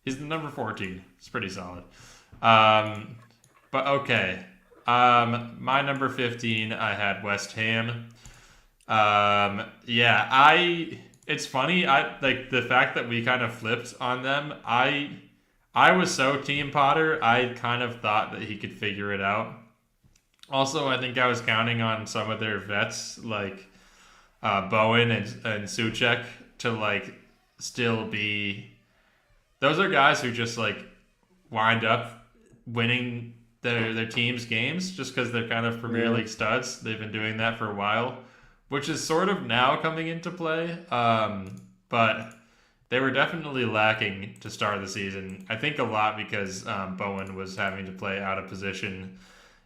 He's the number 14. It's pretty solid. Um, but okay. My number 15, I had West Ham. Yeah, it's funny. I like the fact that we kind of flipped on them. I was so Team Potter. I kind of thought that he could figure it out. Also, I think I was counting on some of their vets like Bowen and Suchek to like still be. Those are guys who just like wind up winning their team's games just because they're kind of Premier Yeah. League studs. They've been doing that for a while, which is sort of now coming into play. But they were definitely lacking to start the season. I think a lot because Bowen was having to play out of position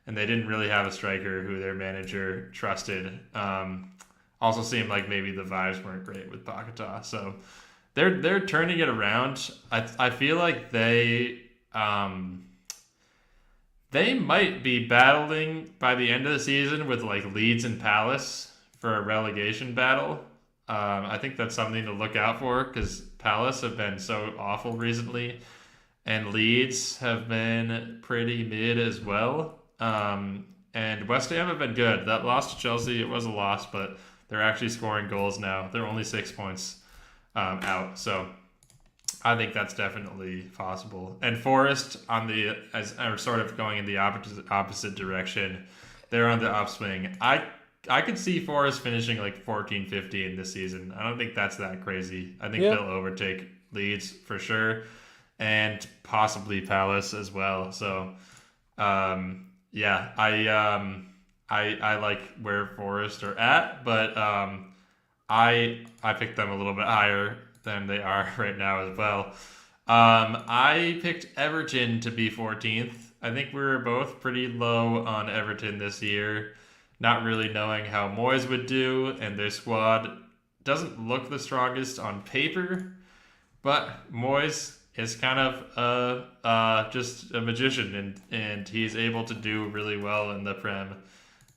and they didn't really have a striker who their manager trusted. Also seemed like maybe the vibes weren't great with Paquetá, so they're turning it around. I feel like they might be battling by the end of the season with like Leeds and Palace for a relegation battle. I think that's something to look out for because Palace have been so awful recently, and Leeds have been pretty mid as well. And West Ham have been good. That loss to Chelsea, it was a loss, but they're actually scoring goals now. They're only 6 points out, so I think that's definitely possible. And Forest as are sort of going in the opposite direction. They're on the upswing. I could see Forest finishing like 14, 15 this season. I don't think that's that crazy. I think they'll overtake Leeds for sure, and possibly Palace as well. So, yeah, I like where Forest are at, but I picked them a little bit higher than they are right now as well. I picked Everton to be 14th. I think we were both pretty low on Everton this year, not really knowing how Moyes would do, and their squad doesn't look the strongest on paper, but Moyes is kind of just a magician, and he's able to do really well in the Prem.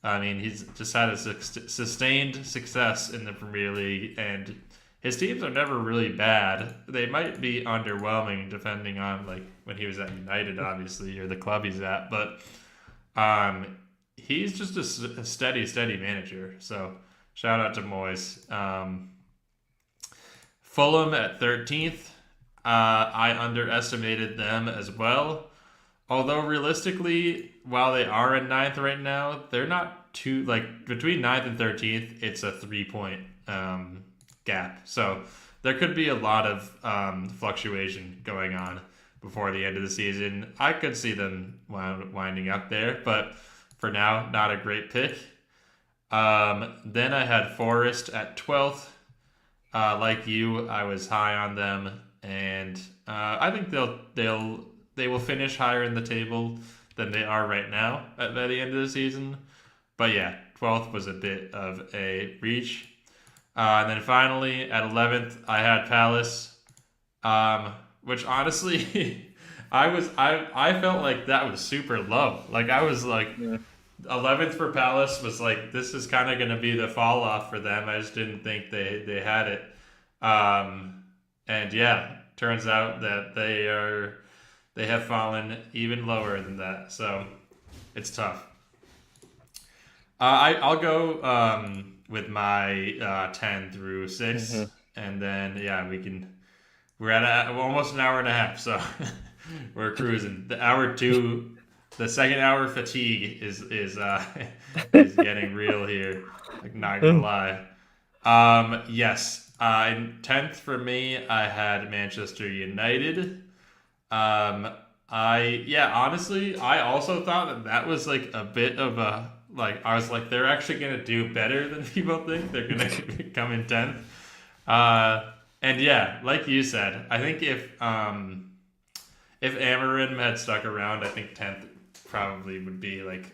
I mean, he's just had a sustained success in the Premier League, and his teams are never really bad. They might be underwhelming depending on like when he was at United, obviously, or the club he's at. But he's just a steady manager. So shout out to Moyes. Fulham at 13th. I underestimated them as well. Although realistically, while they are in 9th right now, they're not too like between 9th and 13th. It's a 3-point gap. So there could be a lot of fluctuation going on before the end of the season. I could see them winding up there, but for now, not a great pick. Then I had Forest at 12th. Like you, I was high on them, and I think they will finish higher in the table than they are right now by the end of the season. But yeah, 12th was a bit of a reach. And then finally, at 11th, I had Palace, which honestly, I felt like that was super low. Like I was like, 11th for Palace was like, this is kind of going to be the fall off for them. I just didn't think they had it. And yeah, turns out that they have fallen even lower than that. So it's tough. I'll go with my 10 through 6, and then yeah, we're at almost an hour and a half, so we're cruising. The second hour fatigue is getting real here. Like, not gonna lie. Yes. In 10th for me, I had Manchester United. Honestly, I also thought that was like a bit of a like I was like they're actually gonna do better than people think. They're gonna come in 10th. And yeah, like you said, I think if Amarim had stuck around, I think 10th probably would be like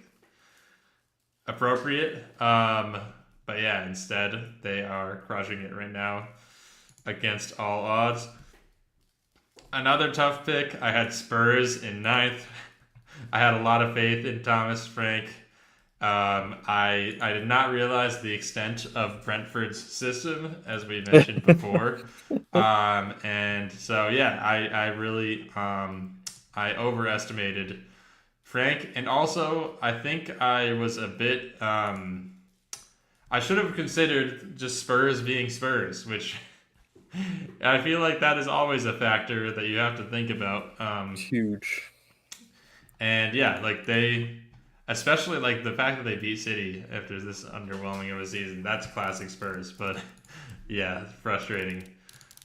appropriate. But yeah, instead they are crushing it right now against all odds. Another tough pick, I had Spurs in 9th. I had a lot of faith in Thomas Frank. I did not realize the extent of Brentford's system, as we mentioned before. And so, yeah, I really I overestimated Frank. And also, I think I was a bit... I should have considered just Spurs being Spurs, which I feel like that is always a factor that you have to think about. Huge. And yeah, like especially like the fact that they beat City after this underwhelming of a season, that's classic Spurs. But yeah, frustrating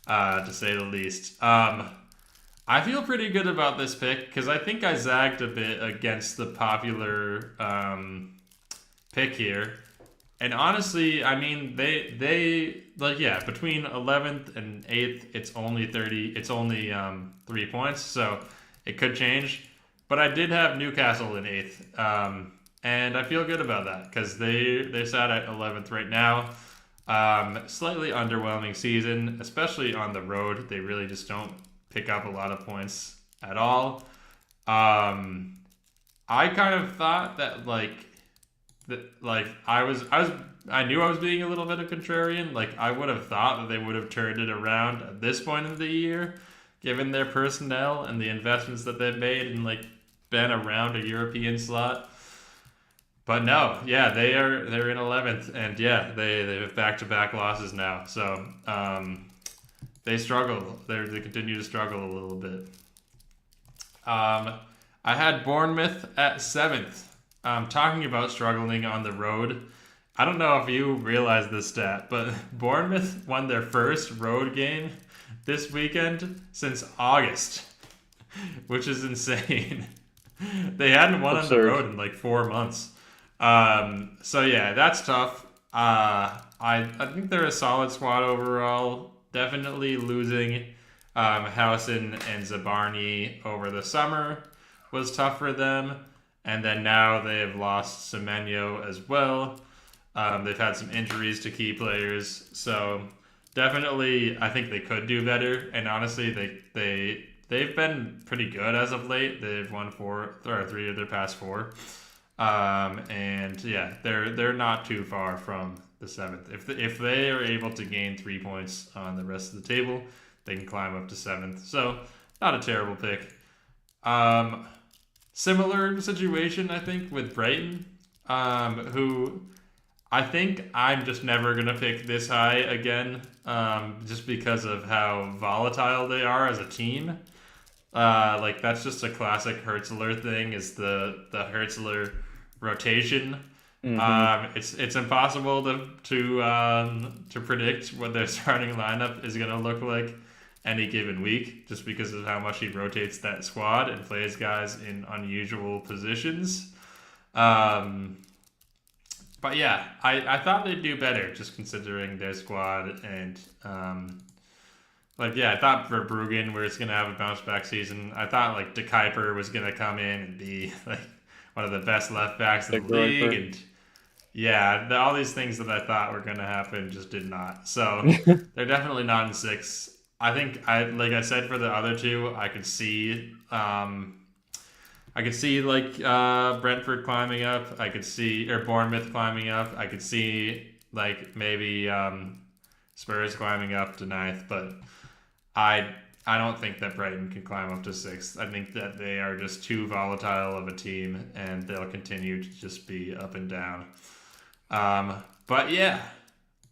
to say the least. I feel pretty good about this pick because I think I zagged a bit against the popular pick here. And honestly, I mean, they like, yeah, between 11th and 8th, it's only 3 points, so it could change. but I did have Newcastle in eighth, and I feel good about that because they sat at 11th right now. Slightly underwhelming season, especially on the road. They really just don't pick up a lot of points at all. Um, I kind of thought that I knew I was being a little bit of contrarian. Like I would have thought that they would have turned it around at this point of the year, given their personnel and the investments that they've made and like been around a European slot. But no, yeah, they're in 11th, and yeah, they have back to back losses now. So they struggle. They continue to struggle a little bit. I had Bournemouth at 7th. Talking about struggling on the road, I don't know if you realize this stat, but Bournemouth won their first road game this weekend since August, which is insane. They hadn't won on the Absurd. road in like 4 months. So yeah, that's tough. I think they're a solid squad overall. Definitely losing Howson and Zabarni over the summer was tough for them, and then now they have lost Semenyo as well. They've had some injuries to key players, so definitely I think they could do better. And honestly, they've been pretty good as of late. They've won four or three of their past four. And yeah, they're not too far from the 7th. If they are able to gain 3 points on the rest of the table, they can climb up to 7th. So not a terrible pick. Similar situation, I think, with Brighton, who I think I'm just never gonna pick this high again, just because of how volatile they are as a team. Like that's just a classic Hertzler thing. Is the Hertzler rotation? Hmm. It's impossible to predict what their starting lineup is gonna look like any given week, just because of how much he rotates that squad and plays guys in unusual positions. Um, but yeah, I thought they'd do better just considering their squad and I thought Verbruggen was gonna have a bounce back season. I thought like De Kuiper was gonna come in and be like one of the best left backs in Big the league, Royper. and yeah, all these things that I thought were gonna happen just did not. So they're definitely not in six. I think like I said for the other two, I could see like Brentford climbing up. I could see or Bournemouth climbing up. I could see like maybe Spurs climbing up to ninth, but I I don't think that Brighton can climb up to sixth. I think that they are just too volatile of a team, and they'll continue to just be up and down. But yeah,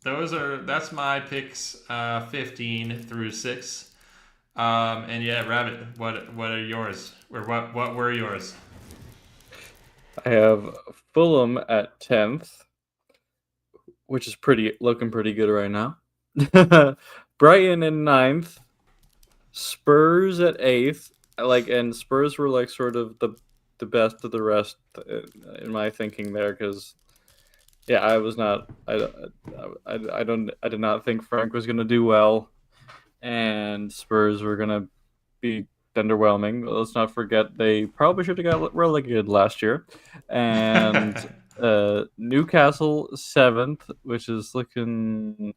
that's my picks, 15 through six. And yeah, Rabbit, what are yours, or what were yours? I have Fulham at 10th, which is looking pretty good right now. Brighton in ninth, Spurs at 8th. And Spurs were like sort of the best of the rest in my thinking there, because yeah, I was not I did not think Frank was going to do well, and Spurs were going to be underwhelming. Let's not forget they probably should have got relegated last year. And Newcastle 7th, which is looking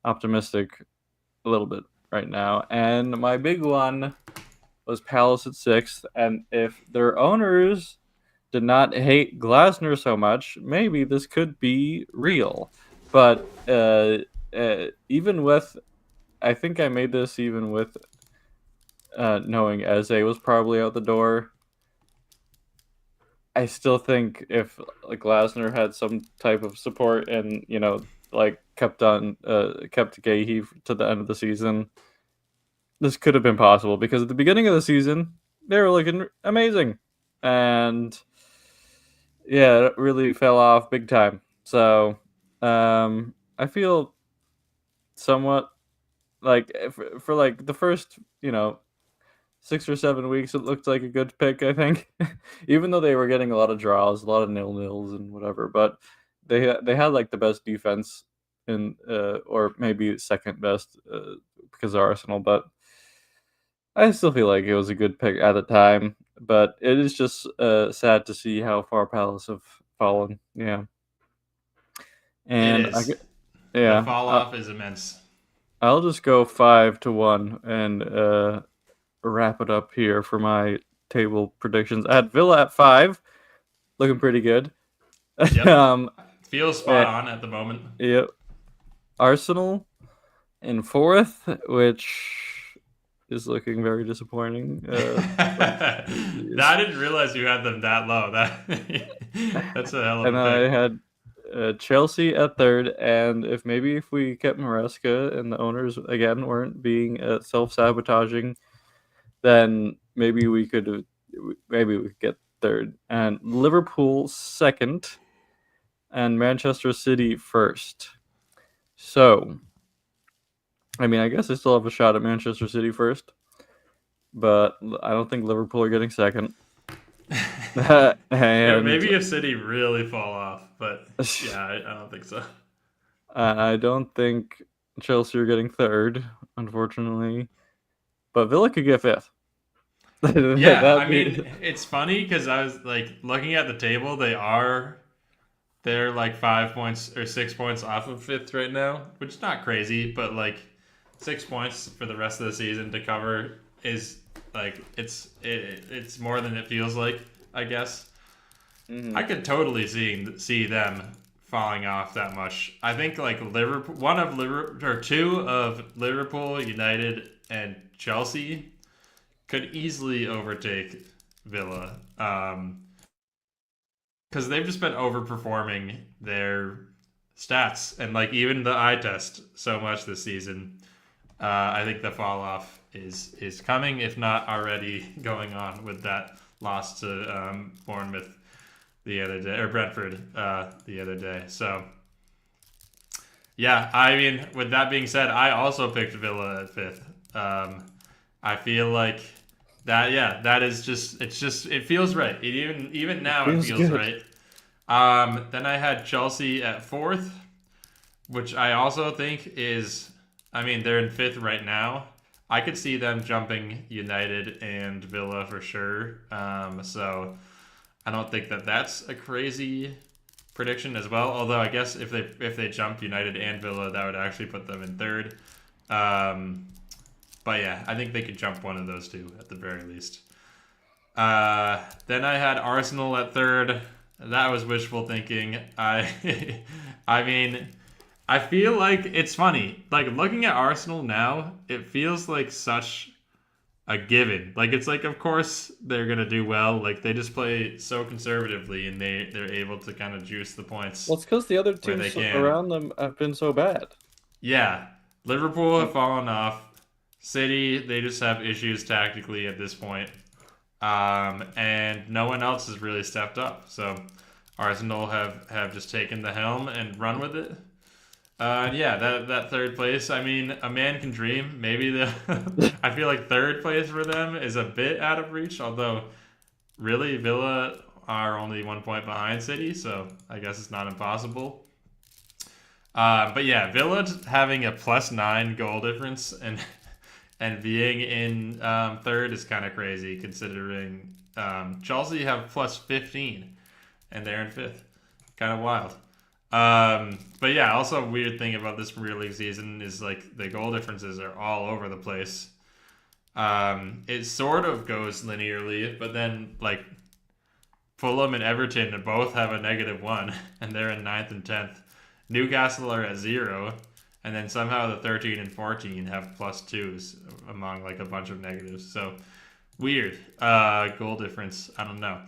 optimistic a little bit right now. And my big one was Palace at 6th. And if their owners did not hate Glasner so much, maybe this could be real. But even with, I think I made this even with knowing Eze was probably out the door. I still think if like Glasner had some type of support and kept Gahey to the end of the season, this could have been possible, because at the beginning of the season they were looking amazing, and yeah, it really fell off big time. So I feel somewhat like for like the first 6 or 7 weeks, it looked like a good pick, I think, even though they were getting a lot of draws, a lot of nil-nils and whatever. But they had like the best defense in, or maybe second best, because of Arsenal. But I still feel like it was a good pick at the time. but it is just sad to see how far Palace have fallen. Yeah, It and is. The yeah, fall off is immense. I'll just go 5-1 and wrap it up here for my table predictions. I had Villa at 5, looking pretty good. Yep. um, Feels spot eh, on at the moment. yep. Arsenal in 4th, which is looking very disappointing. I didn't realize you had them that low. That's a hell of And a I pick. had Chelsea at 3rd, and if we kept Maresca and the owners again weren't being self-sabotaging, then maybe we could get 3rd, and Liverpool 2nd, and Manchester City 1st. So, I mean, I guess I still have a shot at Manchester City 1st, but I don't think Liverpool are getting 2nd. And Maybe if City really fall off, but yeah, I don't think so. I don't think Chelsea are getting 3rd, unfortunately. But Villa could get 5th. Yeah, I That'd be mean, it's funny because I was like looking at the table. They're like 5 points or 6 points off of fifth right now, which is not crazy, but like 6 points for the rest of the season to cover is like it's more than it feels like, I guess. I could totally see them falling off that much. I think like two of Liverpool, United, and Chelsea could easily overtake Villa. Because they've just been overperforming their stats and like even the eye test so much this season. I think the fall off is coming, if not already going on with that loss to Bournemouth the other day, or Brentford the other day. So yeah, I mean, with that being said, I also picked Villa at 5th. I feel like that. Yeah, that is just. It feels right. Even now it feels feels good. right. Then I had Chelsea at 4th, which I also think is. I mean, they're in 5th right now. I could see them jumping United and Villa for sure. So I don't think that that's a crazy prediction as well. Although I guess if they jump United and Villa, that would actually put them in 3rd. But yeah, I think they could jump one of those two at the very least. Then I had Arsenal at 3rd. That was wishful thinking. I mean, I feel like it's funny. Like looking at Arsenal now, it feels like such a given. Like it's like, of course they're gonna do well. Like they just play so conservatively, and they're able to kind of juice the points Well, it's because the other where they teams can. around them have been so bad. Yeah, Liverpool have fallen off. City, they just have issues tactically at this point. And no one else has really stepped up. So Arsenal have just taken the helm and run with it. Yeah, that 3rd place. I mean, a man can dream. Maybe I feel like 3rd place for them is a bit out of reach. Although, really, Villa are only 1 point behind City, so I guess it's not impossible. But yeah, Villa having a +9 goal difference and being in 3rd is kind of crazy considering Chelsea have +15 and they're in 5th. Kind of wild. But yeah, also a weird thing about this Premier League season is like the goal differences are all over the place. It sort of goes linearly, but then like Fulham and Everton both have a -1, and they're in 9th and 10th. Newcastle are at 0, and then somehow the 13 and 14 have +2s among like a bunch of negatives. So weird goal difference. I don't know.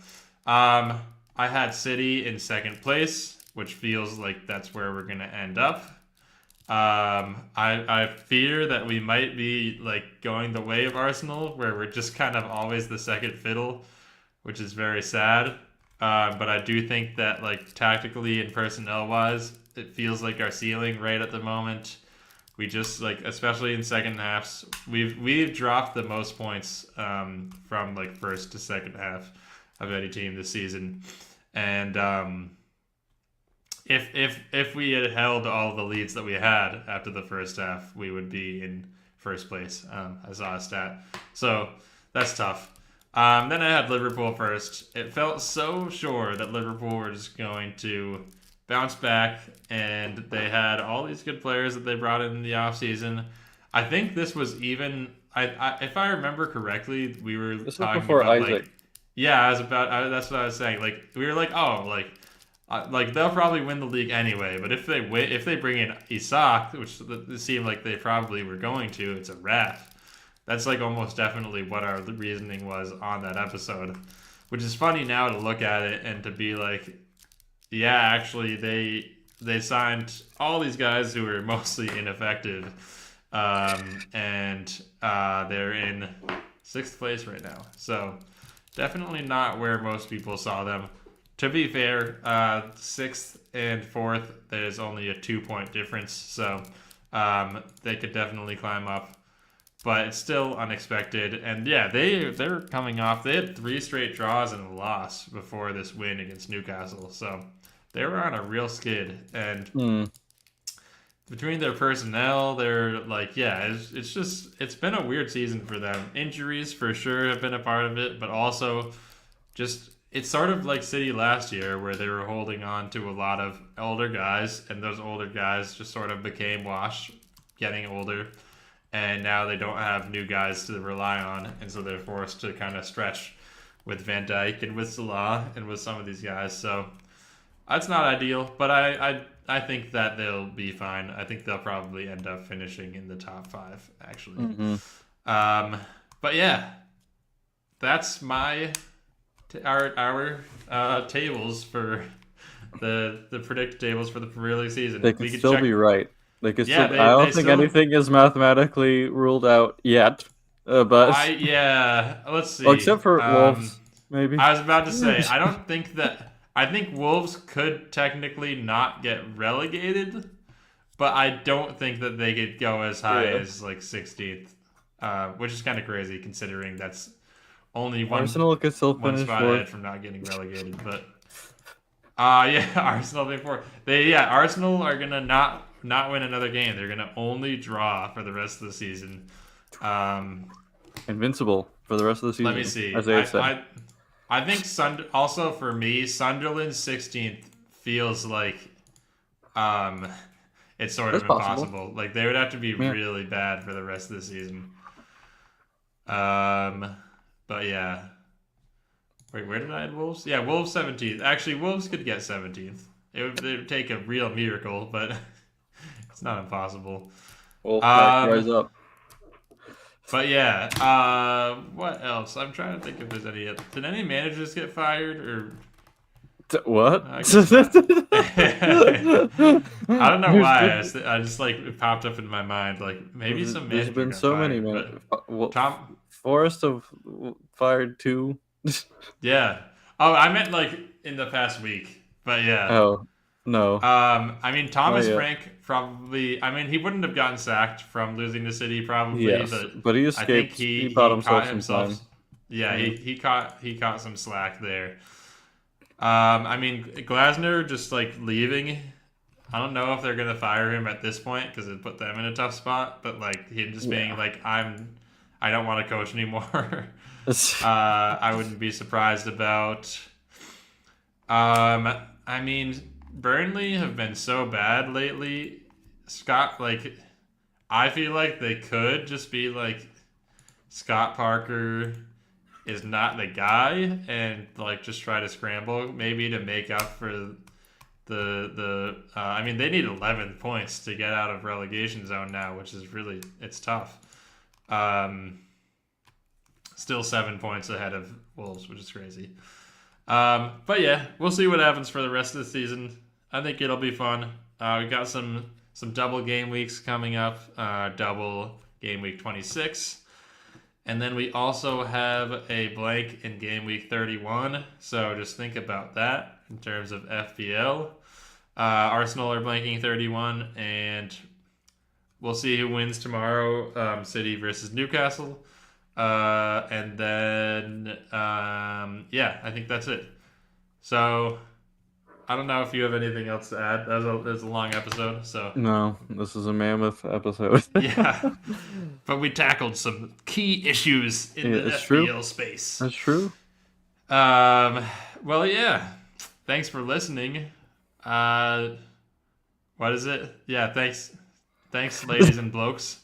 I had City in 2nd place, which feels like that's where we're gonna end up. I fear that we might be like going the way of Arsenal, where we're just kind of always the second fiddle, which is very sad. But I do think that like tactically and personnel wise, it feels like our ceiling right at the moment. We just like, especially in second halves, we've dropped the most points from like first to second half of any team this season, and if we had held all the leads that we had after the first half, we would be in first place. I saw a stat, so that's tough. Then I had Liverpool first. It felt so sure that Liverpool were just going to bounce back, and they had all these good players that they brought in the offseason. I think this was even. If I remember correctly, we were This was talking before about Isaac. yeah, that's what I was saying. Like we were like, oh, like they'll probably win the league anyway. But if they bring in Isak, which it seemed like they probably were going to, it's a wrap. That's like almost definitely what our reasoning was on that episode, which is funny now to look at it and to be like, yeah, actually they signed all these guys who were mostly ineffective, and they're in sixth place right now. So definitely not where most people saw them. To be fair, sixth and fourth, there's only a 2 point difference, so they could definitely climb up. But it's still unexpected, and yeah, they're coming off. They had 3 straight draws and a loss before this win against Newcastle, so they were on a real skid. And between their personnel, they're like, yeah, it's been a weird season for them. Injuries for sure have been a part of it, but also just it's sort of like City last year where they were holding on to a lot of older guys, and those older guys just sort of became washed, getting older, and now they don't have new guys to rely on, and so they're forced to kind of stretch with Van Dijk and with Salah and with some of these guys. So that's not ideal, but I think that they'll be fine. I think they'll probably end up finishing in the top 5, actually. But yeah, that's our tables for the predicted tables for the Premier League season. They could still be right. They could Yeah, still. I don't think anything is mathematically ruled out yet. But let's see. well, except for Wolves, maybe. I was about to say I don't think that. I think Wolves could technically not get relegated, but I don't think that they could go as high as like 16th, which is kind of crazy considering that's only one Arsenal could still one finish spot fourth. ahead from not getting relegated. But yeah, Arsenal before Arsenal are gonna not win another game. They're gonna only draw for the rest of the season. Invincible for the rest of the season. Let me see. As they said. I think also for me, Sunderland 16th feels like it's sort of impossible. Like they would have to be really bad for the rest of the season. But yeah. Wait, where did I add Wolves? Yeah, Wolves 17th. Actually, Wolves could get 17th. It would take a real miracle, but it's not impossible. Wolves rise up. But yeah, what else? I'm trying to think if there's any. Did any managers get fired or what? I don't know why. I just like it popped up in my mind. Like maybe some managers. There's been so many, man. Tom Forrest have fired 2. Yeah. Oh, I meant like in the past week. But yeah. Oh no. I mean Thomas Frank probably. I mean he wouldn't have gotten sacked from losing to City probably. Yes, but he escaped. I think he bought himself some time. Yeah, he caught some slack there. I mean Glasner just like leaving. I don't know if they're gonna fire him at this point because it put them in a tough spot. But like him just being like I don't want to coach anymore. I wouldn't be surprised about. I mean, Burnley have been so bad lately. Scott, like, I feel like they could just be like, Scott Parker is not the guy, and like just try to scramble maybe to make up for the. I mean, they need 11 points to get out of relegation zone now, which is it's tough. Still 7 points ahead of Wolves, which is crazy. But yeah, we'll see what happens for the rest of the season. I think it'll be fun. We got some double game weeks coming up. Double game week 26. And then we also have a blank in game week 31. So just think about that in terms of FPL. Arsenal are blanking 31, and we'll see who wins tomorrow. City versus Newcastle. And then, I think that's it. So, I don't know if you have anything else to add. That was a long episode, so No, this is a mammoth episode. yeah. But we tackled some key issues in the it's FPL true. space. That's true. Well, yeah. Thanks for listening. What is it? Yeah, thanks, ladies and blokes.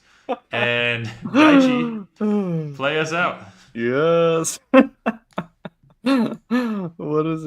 And Daichi, play us out. Yes. What is